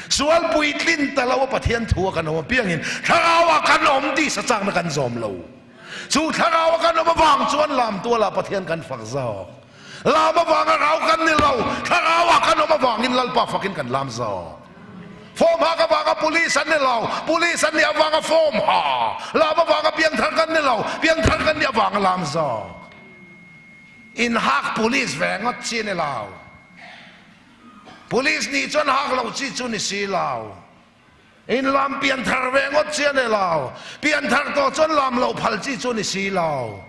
sual puitlin talawa pathian thua kan om piangin tharawa kan om ti sa chang na kan zom lo chu tharawa kan om wang chuan lam tua la pathian kan fak zo lam wang rau kan ni lo tharawa kan om wang in lalpa fakin kan lam zo form ha ka wanga police an ni lo police an ni awanga form ha lam wanga piang thar kan ni lo piang thar kan ni awanga lam zo in hak police ve ngot chi ni lao police ni chon hak lo chi chu ni si lao in lam pian thar ve ngot chi ni lao pian thar to chon lam lo phal chi chu ni si lao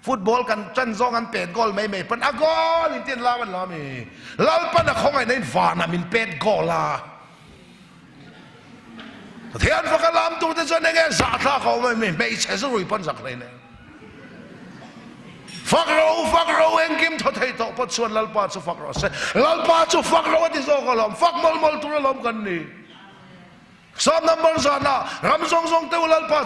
football kan chan zong an pet goal mai mai pan agol in tin lawan la mi lal pan a khong ai nei van min pet goal la thian fa ka lam tu te chon nge za tha ko mai mai che zu rui pan zak nei ne phak ro en kim tho thei to pot chuan lalpa chu phak ro se lalpa chu phak ro ti zo ko lom phak mol tu lom kan ni sam number zana ram zong zong te lalpa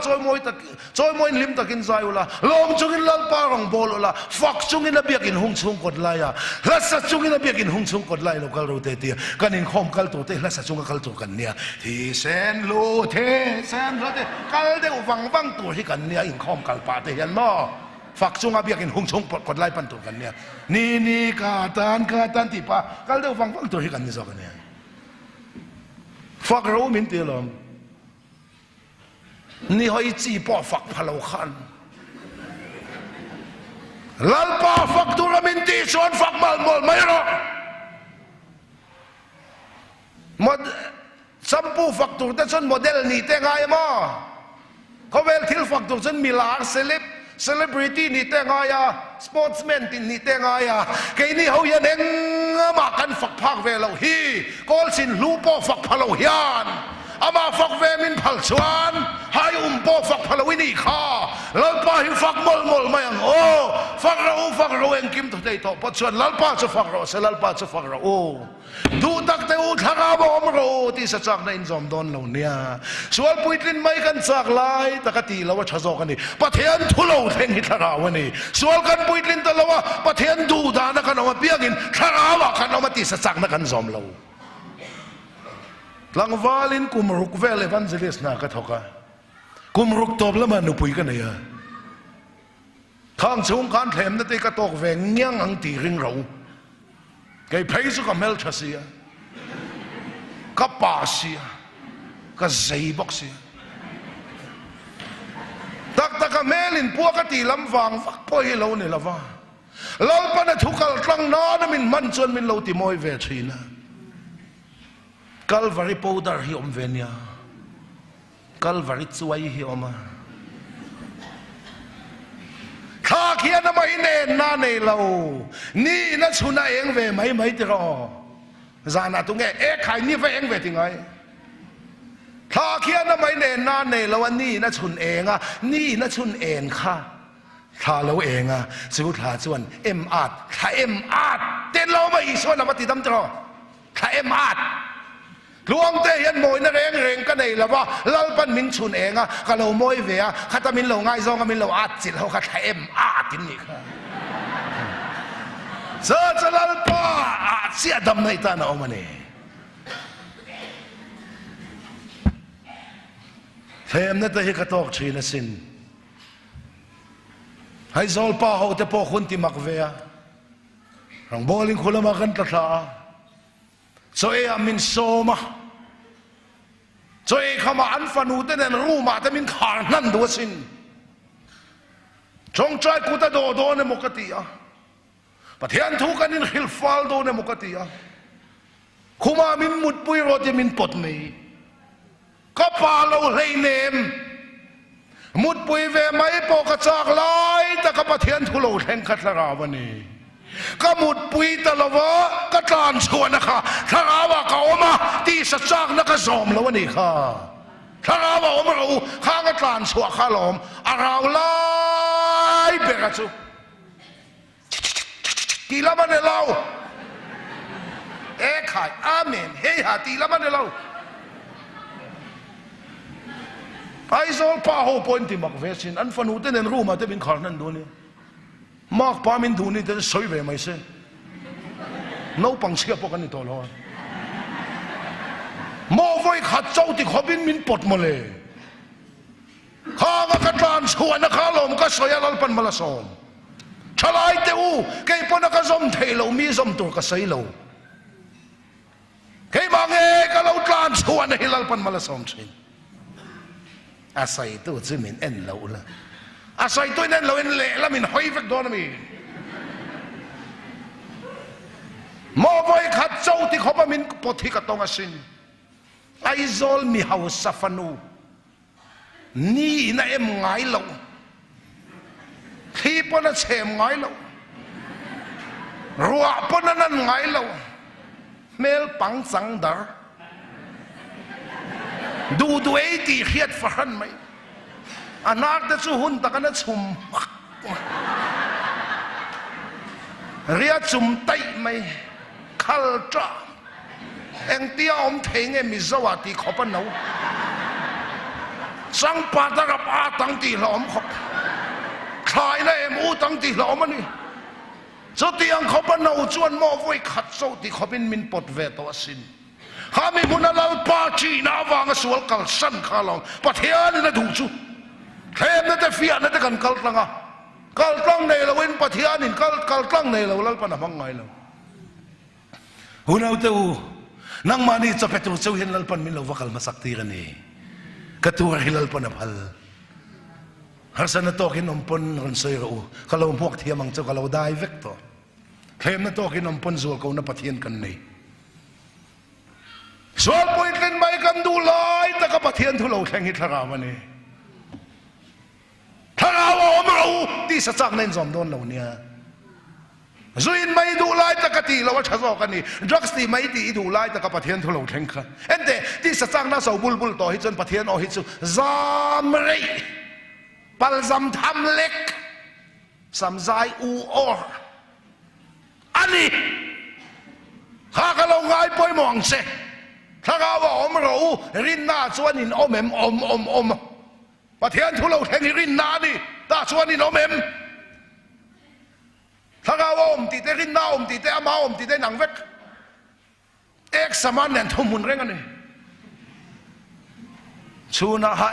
choi moi lim takin zai ula lom chungin lalpa rong bol ula phak chungin a biak in hung chung kot lai ya lasa chungin a biak in hung chung kot lai lo kal ro te ti kan in khom kal to te lasa chung kal to kan nia thi sen lo the sen lo te kal de wang tu hi kan nia in khom kal pa te hian mo phak chung a biak in hung chung kot lai pan to kan nia ni ka tan ti pa kal de wang tu hi kan ni zo kan nia phak ro min ti lom ni hoi chi po phak phalo khan lalpa phak tu ra min ti chon phak mal mol mai ro mod sampu phak tu ta chon model ni te ngai ma ko vel thil phak tu chon milar celebrity ni te ngai ya sportsman tin ni te ngai ya ke ni ho ya neng ma kan phak phak ve lo hi kol sin lu po phak phalo hian ama phak ve min phal chuan hai po phak phalo ni kha lalpa hi phak mol mai ang o phak ro en kim to dei to pot chuan lalpa chu phak ro se lalpa chu phak ro o du tak te u thara bo om ro ti sa chak na in zom don lo nia sual puitlin mai kan chak lai takati lawa chazo kan ni pathian thulo theng hi thara wa ni sual kan puitlin ta lawa pathian du da na kan ma piangin thara wa kan ma ti sa chak na kan zom lo langwalin kumruk vel evangelist na ka thoka kumruk top lama nu pui kan ya thang chung kan thlem na te ka tok ve ngyang ang ti ring ro kai phei su ka mel thasia ka pa sia ka zei bok sia tak ka melin pu ka ti lam wang fak poi lo ni lawa lal pa na thukal tlang na na min man chon min lo ti moi ve thina Calvary powder hi om venia Calvary chuai hi oma kha khia na mai ne na nei lo ni na chuna eng ve mai ti ro zana tu nge e khai ni ve eng ve ti ngai kha khia na mai ne na nei lo ni na chun enga ni na chun en kha tha lo enga chu tha chuan em at tha em at ten lo mai so na ma ti dam tro tha em at luang te hian moi na reng ka nei lawa lalpan min chun enga ka lo moi ve a khata min lo ngai zong min lo at chil ho kha tha em a tin ni kha sa lalpa a chi adam nei ta na omani them na te hi ka tok thina sin hai zol pa ho te po khun ti mak ve a rang bowling khulama kan ta tha so e amin soma so e khama an fanu te nen ruma te min khar nan do sin chong trai ku ta do ne mokati a pathian thu kan in khil fal do ne mokati a khuma min mut pui ro te min pot mei ka pa lo lei nem mut pui ve mai po ka chak lai ta ka pathian thu lo theng khat la ra wani ka mut pui ta lawa ka tlan chuan na kha tharawa ka oma ti sa chak na ka zom lo ni kha tharawa oma ro kha ka tlan chua kha lom arau lai ngai be ka chu ti lama ne lau e khai amen hei ha ti lama ne lau ai zol pa ho point ti mak vesin an fanu ten en ruma te bin khar nan do ni mak pa min du ni te soi ve mai se no pang sia po kan ni to lo mo voi khat chau ti khobin min pot mo le kha ga ka tlan chuan na kha lom ka soya lal pan mala som chalai te u ke pon ka zom thei lo mi zom tur ka sei lo ke mange ka lo tlan chuan na hilal pan mala som chin asai tu chi min en lo la asai tu nen lo en le la min hoi vek don mi mo voi khat chau ti khoba min pothi ka tong asin ai zol mi hau safanu ni na em ngai lo khi pon a chem ngai lo ruwa pon nan ngai lo mel pang sang dar du ei ti khiat fahan mai anak da chu hun ta kana chum ria chum tai mai khal tra eng tia om thei nge mi zawa ti khopan no sang pa ta ra pa tang ti lom khop khai na em u tang ti lom ani so ti ang khopan no chuan mo voi khat so ti khopin min pot ve to asin kami munalal pa chi na wang sual kal san khalong pathian na du chu khem na te fia na te kan kal tlanga kal tlang nei lo in pathian in kal tlang nei lo lal pa na mangai lo hunau te u nang mani chapetu chau hin lal pan min lo wakal masak ti kan ni katur hilal pan apal har san to kin ompon ron soi ro kalau mok thiamang chau kalau dai vek to khem na to kin ompon zul ko na pathian kan nei sual point len mai kam du lai ta ka pathian thu lo thleng hi thara mani thara wa omro ti sa chak nen zom don lo nia zuin mai du lai ta ka ti lo thazo ka ni drugs ti mai ti du lai ta ka pathian thu lo thleng kha ente ti sa chak na so bulbul to hi chon pathian o hi chu zam rei pal zam tham lek sam zai u or ani ha ka lo ngai poi mong se thaka wa om ro rin na chuan in om pathian thu lo theng rin na ni ta chuan in om thaka wa om ti te rin na om ti te ama om ti te nang vek ek saman nen thumun reng ani chuna ha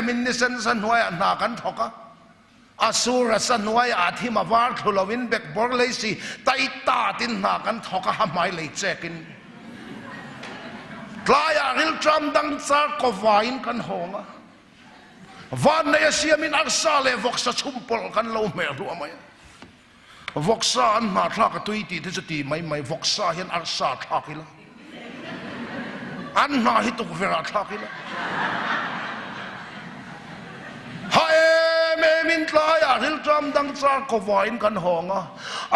min ni san san huai na kan thoka asura san huai athi ma war thulovin bek bor leisi tai ta tin na kan thoka ha mai le chekin Klaya ril tram dang tsar ko vain kan honga van na yasia min arsale voksa chumpol kan lo mer lu amaya voksa an ma thla ka tuiti te chuti mai voksa hian arsa thakila an na hi tu vera thakila ha me min klaya ril tram dang tsar ko vain kan honga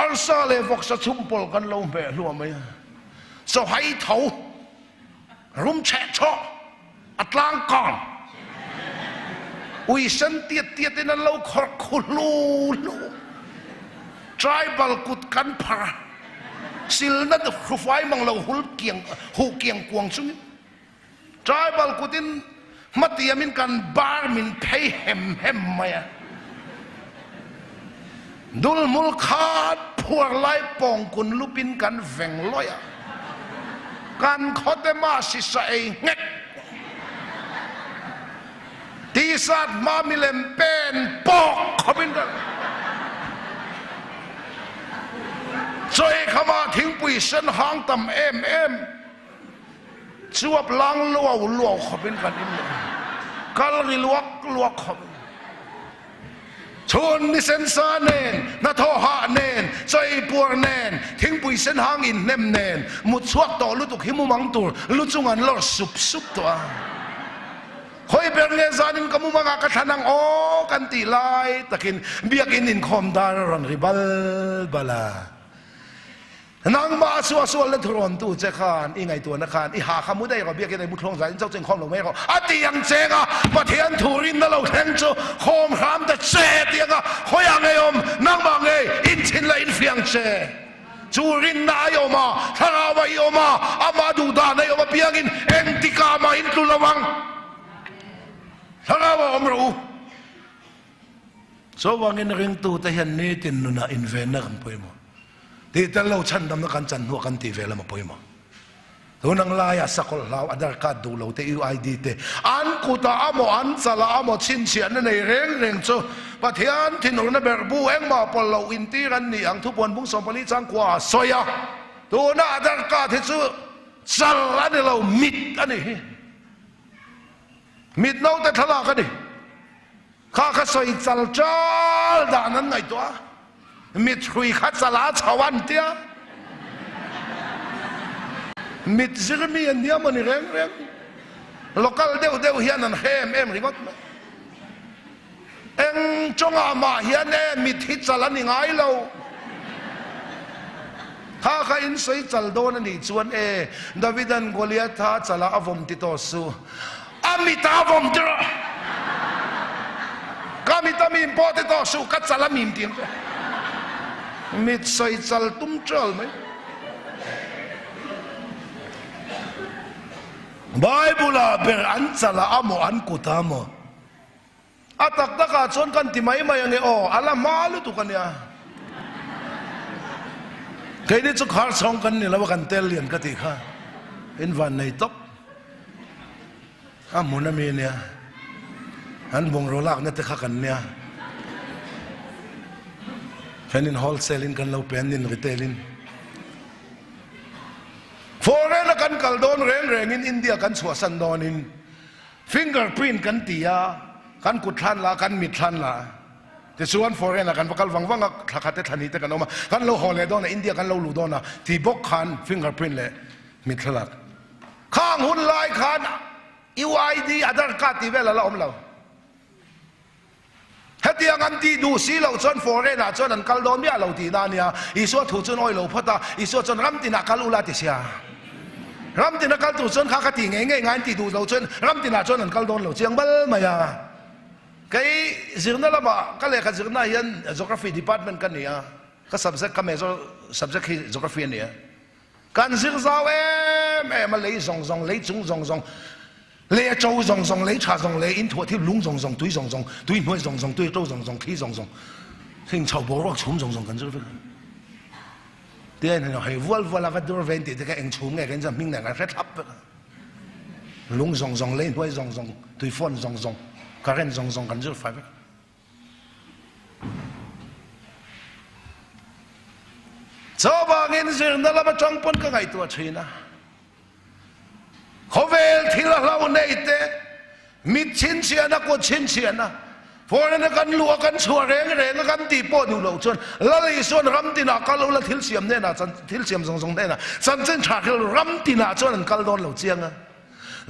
arsale voksa chumpol kan lo mer lu amaya so hai thau rum che cho atlang kon ui san tiet in lo khor khulu tribal kut kan phar sil na de khufai mang lo hul kiang kuang chung tribal kutin matiamin kan bar min thei hem maya dul mul khat phur lai pong kun lupin kan veng loya kan khote ma si sa e ngek ti sat ma milem pen pok khobin da choi khama thing pui san hang tam em chuap lang luo khobin kan im kal ri luak khobin chun ni sen sa nen na tho ha nen choi pur nen thing pui sen hang in nem nen mu chuak to lu tu khimu mang tur lu chungan lor sup to a khoi ber nge zanin kamu manga ka thanang o kan ti lai takin biak in khom dar ron ribal bala นางมาสวเล่นทรอนตู้เจ้าขานอีไงตัวนักขานอีหาขมุดได้เราเบียกันในมุดคลองสายเจ้าเจงข้องลงไม่เขาอดียังเจงอ่ะประเทศทูรินนั่นเราแทงจูโคมขามแต่เจตียงอ่ะเขาอย่างไงอมนางบางไงอินชินละอินเฟียงเจจูรินนายอมาทาราวายอมาอามาดูดานายอมาเบียกินเอ็นติกามาอินตุลวังทาราวาอมรู้สวังอินเริงตู้แต่เห็นนี่ตินนุนาอินเวนนักกันไปมั้งที่แต่เราฉันดำนักการจันหัวกันตีเวลามาไปมั้งตัวนังลายสักคนเราอัดการ์ดดูเราเตยูไอดีเตอันกุตาอโมอันสลาอโมชินเชียนในเร่งโซปะเทียนที่หนูนั่นเบอร์บูเอ็งมาพอเราอินตีกันนี่อังทุบวันบุ้งสมปนิจังกว่าสอยตัวน่าอัดการ์ดที่ซูสลาเนี่ยเรามิดอันนี้มิดเราแต่ทะเลาะกันดิข้าก็สอยจัลจ้าด่านั้นไงตัวมิดคุยขัดสลาชาวันเตียมิดซิรมีอันเดียมันเร่งโลกาลเดียวเฮียนันเฮมริงก์เอ็งจงอามาเฮียนมิดฮิตสลันยังไงเราข้าข้าอินใส่จัลโดนนี่ชวนดาวิดันโกลิอาธาจัลาอวมติโตสูอามิตาอวมเดรกามิตามิมโปติโตสูกัดจัลามิมเตียงมิดใส่จัลตุ้มเจลไหมไบเบิลเบอร์อันจัลอาโมอันกุตามอาตักตะกาชนกันที่ไม่ยังไงอ๋ออะไรมาลุตุกันเนี่ยใครนี่จะขาดสองกันนี่แล้วว่ากันเตลียนกันที่ข้าเห็นวันในต๊อกมุนมีเนี่ยอันบงโรลักเนี่ยจะข้ากันเนี่ยแค่นี้ฮอลเซลินกันเราเป็นนินรีเทลินฟอร์เรนกันกัลโดนเร่งอินเดียกันสวสันดอนินฟิงเกอร์พรินกันตียากันกุดทันละกันมิดทันละแต่ส่วนฟอร์เรนกันพักวังขัดทันนี้แต่กันออกมากันเราฮอลเลดอนะอินเดียกันเราลูดอนะที่บกคันฟิงเกอร์พรินเลยมิดทันละข้างหุ่นลายคันยูไอดีอาดาร์กัดที่เวลาเราอมเราเฮตียงันตีดูสีเราจนฟอร์เรนจนนันกัลโดนเมียเราตีนาเนี่ยอีส่วนถูกจนอ้อยเราพัตตาอีส่วนจนรำตีนักกัลอุลาติเสียรำตีนักกัลถูกจนข้าตีไงงานตีดูเราจนรำตีนักจนนันกัลโดนเราเจียงบัลมาอย่าไอ้สิ่งนั้นละบ่ก็เลยกับสิ่งนั้นยัน geography department กันเนี่ยก็ subject ก็ไม่ใช่ subject geography เนี่ยกันสิ่งสาวมาเลยส่งเลยส่งเลยโจ้ส่งเลยชาส่งเลยอินทัวที่ลุงส่งตุ้ยส่งตุ้ยไม่ส่งตุ้ยโจ้ส่งขี้ส่งสิ่งชาวบ้านชุ่มส่งกันใช่ไหมเดี๋ยวนี่ให้วัวละก็ดูเวนติที่แกเองชุ่มไงกันจะมิ่งไหนกันแค่ทับลุงส่งเลยตุ้ยส่งตุ้ยฟอนส่งการเล่นส่งกันใช่ไหมชาวบ้านเงินเสียงนั่นละมาจังปนก็ไงตัวชีนะเขาเวลที่เราเนี่ยเตะมิดชินเชียนะก็ชินเชียนะพอนั้นกันลัวกันชัวเร่งกันตีโป้ดูเราจนแล้วอีส่วนรำตีนาก็เราทิลเสียมเนี่ยนะทิลเสียมส่งเนี่ยนะสันเจนฉากเรารำตีนาจนกันโดนเราเจียงอ่ะ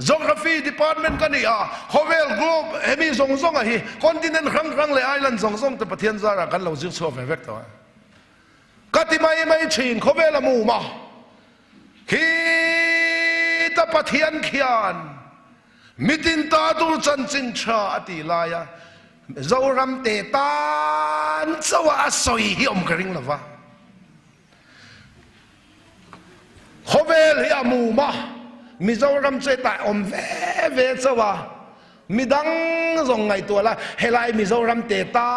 geography department กันนี่เขาเวล globe เฮมีส่งอ่ะฮีคอนติเนนต์ครั้งเลยไอแลนด์ส่งแต่ประเทศซาระกันเราจึงชัวเวกตัวก็ที่ไม่ชินเขาเวลมูมาฮีตะปะเทียนเขียนมิตินตาดูจันจินชาอติลายะเจ้ารำเตตันเจ้าว่าสอยฮิอมกริงละวะเขาเวลีอามูมามีเจ้ารำเจตอมเวเจ้าว่ามีดังส่งไงตัวละเฮลัยมีเจ้ารำเตตั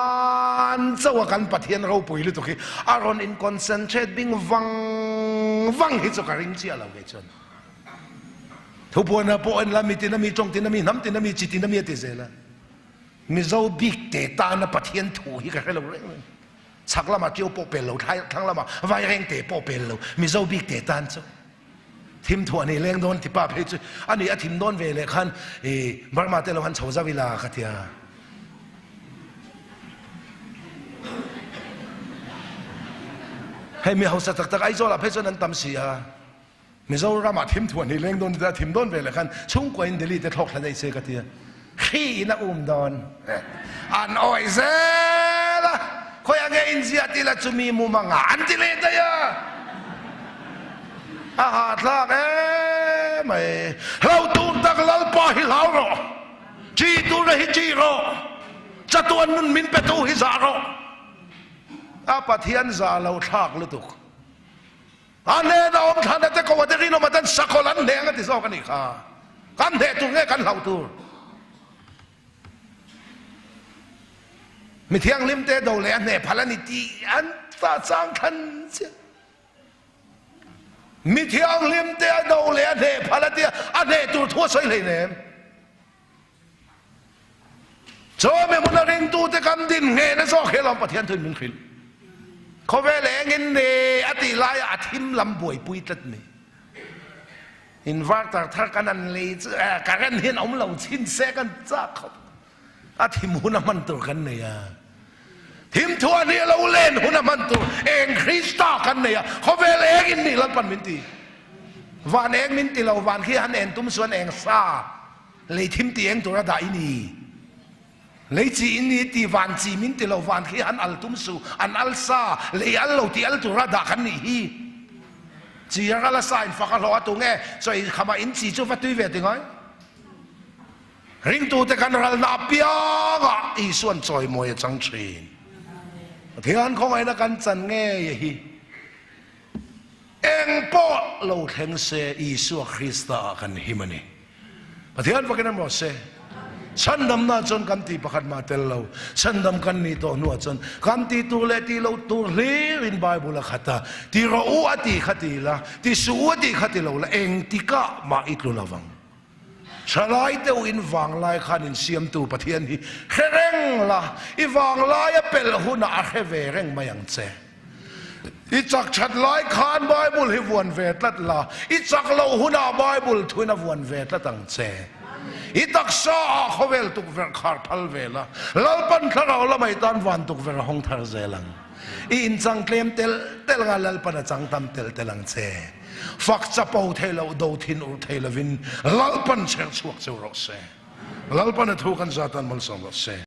นเจ้าว่ากันปะเทียนเราปุยลุตุกีอารอนอินคอนเซนเทรตบิงวังฮิจกริงเจียเราเวชนทุกคนนะพวกอันละมีตินามีจงตินามีน้ำตินามีจิตินามีติเซละมีเจ้าบิ๊กเตตานะปะเทียนถูฮิกันเราเรื่องสักละมาเจียวโปเปลเราทั้งละมาไว้เร่งเตโปเปลเรามีเจ้าบิ๊กเตตานเจ้าทีมถั่วนี่เลี้ยงโดนที่ป้าเพชรอันนี้ทีมโดนเวเลยขันบาร์มาเตลวันเฉาซาวิลาขัดยาให้มีเขาสักไอ้โจละเพชรนั้นตั้มเสียมิโซรามาทิมถั่วนี่เลี้ยงโดนแต่ทิมโดนเวเลยขันชุ่มกว่าอินเดลีแต่ทอกทันได้เสกตีขี้นะโดนอันอ้อยเซละคอยอังเกอินเซียติละจุมีมุมังอันติเลตยา อาหารลากไม่เราตูนตักลัลปาฮิลาวรอจีตูระฮิจีรอจะตัวนุนมินเปตูฮิซารออาปะเทียนซาเราทากลุตุกอันเนดอมท่านแต่ก็ว่าจะกินอมาตันสักคนนั้นเลี้ยงกันที่สองกันอีกค่ะกันเดตุงเงกันเหล่าตัวมีเที่ยงลิมเตะดูเลยอันเนพลันิตีอันตาสังขันเสียมีเที่ยงลิมเตะดูเลยอันเนพลันเตียอันเนตัวทั่วใส่เลยเนี่ยโจไม่มุนเร่งตัวแต่กันดินเงี้ยนะสองเขลองปะเทียนทุนมินขิลเขาเวลเงินเนอติลายอาทิมลำบวยปุยตัดนี่อินวักจากท่ากันนั่นเลยการเห็นอมเหล่าชิ้นเสกันจ้าเขาอาทิมหุนมันตัวกันเนี่ยทิมทัวนี่เราเล่นหุนมันตัวเองคริสต์กันเนี่ยเขาเวลเงินนี่ลันปันมินตีวันเองมินตีเราวันขี้หันเองตุ้มส่วนเองซาเลยทิมตีเองตัวระดับนี้เลยจีนี่ตีวันจีมินตีเราวันขี้หันอัลตุ้มสูอันอัลซาเลยอัลเราตีอัลตัวระดับกันนี่จีรัลซาอินฟักเราตัวเงี้ย所以ขมาอินจีจูฟัดตุยเวติงไงริงตัวแต่กันรัลนาเปียกอีส่วนจอยมวยจังชีนเทียนของไอ้นักการจันเงี้ยฮีเอ็งปอเราเทงเซอีสัวคริสต์กันฮิมันนี่เทียนฟังกันบอกเซฉันดำนาจนกันตีประคันมาเตลเราฉันดำกันนี่ตัวนัวจนกันตีตัวเลตีเราตัวเรียนไบเบิลขัดตีเราอวดตีขัดตีละตีสู้ตีขัดตีเราละเองตีกะมาอิตลุลาวังฉลายเตวินวังลายขันอินเสียมตัวประเทศนี้เฮเร่งละอีวังลายเปลหุนาเฮเวเร่งมาอย่างเจอีจักชัดลายขานไบเบิลให้วนเวทลัดละอีจักเราหุนาไบเบิลทุนวนเวทลัดตั้งเจอีตักซาเขาเวลตุกเวรขาดพัลเวลาลัลปันทเราละไม่ตันวันตุกเวรห้องทาร์เซลังอินจังเคลมเตลงาลัลปันจังตัมเตลังเซฟักจะเป่าเทลาดูทินอุเทลวินลัลปันเชิงสวกเซรอเซลัลปันถูกันซาตันมันสองรอเซ